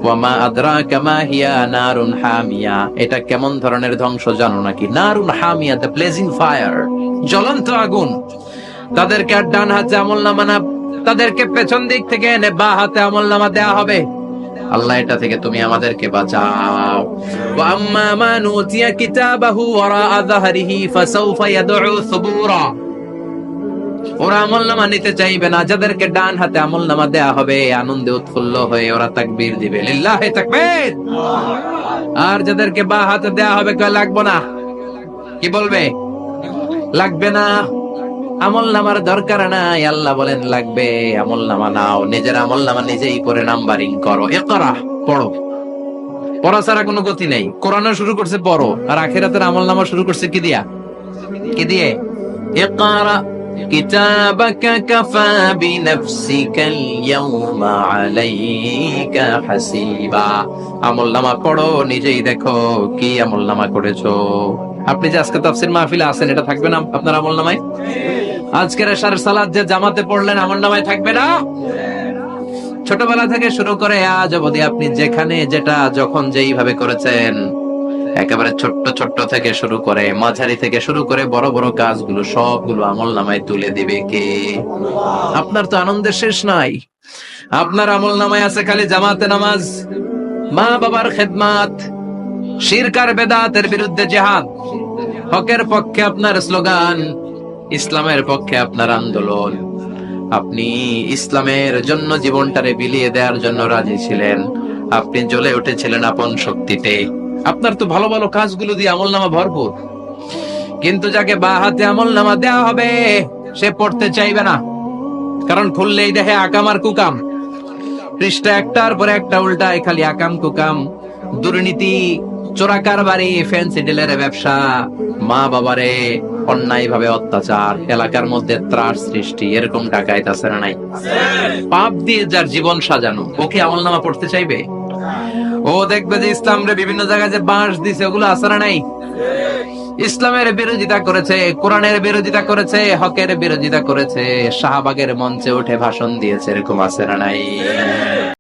[SPEAKER 1] ওয়া মা আদরাকা মা হিয়া নারুন হামিয়া, এটা কেমন ধরনের ধ্বংস জানো নাকি? নারুন হামিয়া, দ্য ব্লেজিং ফায়ার, জ্বলন্ত আগুন। তাদেরকে আর ডান হাতে আমলনামা না, তাদেরকে পেছন দিক থেকে এনে বা হাতে আমলনামা দেয়া হবে। আল্লাহ এটা থেকে তুমি আমাদেরকে বাঁচাও। ওয়া আম্মা মান উতিয়া কিতাবাহু ওয়ারাআ যাহরিহি ফাসাউফা ইয়াদউ সুবুরা, ওরা আমলনামা নিতে চাইবে না। যাদেরকে ডান হাতে আমলনামা দেয়া হবে আনন্দে উৎফুল্ল হয়ে ওরা তাকবীর দিবে, লিল্লাহি তাকবীর। আর যাদেরকে বা হাতে দেয়া হবে কয় লাগবে না, কি বলবে? লাগবে না, আমলনামার দরকার নাই। আল্লাহ বলেন লাগবে, আমলনামা নাও, নিজের আমলনামা নিজেই করে নাম্বারিং করো। ইকরা, পড়ো। পড়া ছাড়া কোনো গতি নেই। কোরআনও শুরু করছে পড়ো, আর আখিরাতের আমলনামা শুরু করছে কি দিয়া? কি দিয়ে? ইকরা কিতাবাকা কাফা বিনাফসিকাল ইয়াওমা আলাইকা হাসিবা। আমলনামা পড়ো, নিজেই দেখো কি আমলনামা করেছো। আপনি যে আজকে তাফসীর মাহফিলে আছেন, এটা থাকবে না আপনার আমলনামায়? আজকের এশার সালাত যে জামাতে পড়লেন, আমলনামায় থাকবে না? ছোটবেলা থেকে শুরু করে আজ অবধি আপনি যেখানে যেটা যখন যেইভাবে করেছেন, একেবারে ছোট্ট ছোট্ট থেকে শুরু করে মাঝারি থেকে শুরু করে বড় বড় কাজগুলো সবগুলো আমলনামায় তুলে দিবে কে? আপনার তো আনন্দের শেষ নাই। আপনার আমলনামায় আছে খালি জামাতে নামাজ, মা বাবার খেদমাত, শিরক আর বেদাতের বিরুদ্ধে জিহাদ, হকের পক্ষে আপনার স্লোগান, ইসলামের পক্ষে আপনার আন্দোলন। আপনি ইসলামের জন্য জীবনটারে বিলিয়ে দেওয়ার জন্য রাজি ছিলেন। আপনি জ্বলে উঠেছিলেন আপন শক্তিতে। আপনার তো ভালো ভালো কাজগুলো দিয়ে আমলনামা ভরপুর। কিন্তু যাকে বা হাতে আমলনামা দেওয়া হবে সে পড়তে চাইবে না, কারণ খুললেই দেখে আকাম আর কুকাম। পৃষ্ঠা একটার পরে একটা উল্টায় খালি আকাম কুকাম, দুর্নীতি, চোরা কারবারি, ফ্যান্সি ডিলের ব্যবসা, মা বাবারে অন্যায় ভাবে অত্যাচার, এলাকার মধ্যে ত্রাস সৃষ্টি, এরকম ডাকাইত আছে না নাই? পাপ দিয়ে যার জীবন সাজানো, ওকে আমলনামা পড়তে চাইবে? ও দেখবে যে ইসলামরে বিভিন্ন জায়গায় যে বাঁশ দিছে, ওগুলো আছে না নাই? ইসলামের বিরোধিতা করেছে, কোরআনের বিরোধিতা করেছে, হকের বিরোধিতা করেছে, শাহবাগের মঞ্চে উঠে ভাষণ দিয়েছে, এরকম আছে না নাই?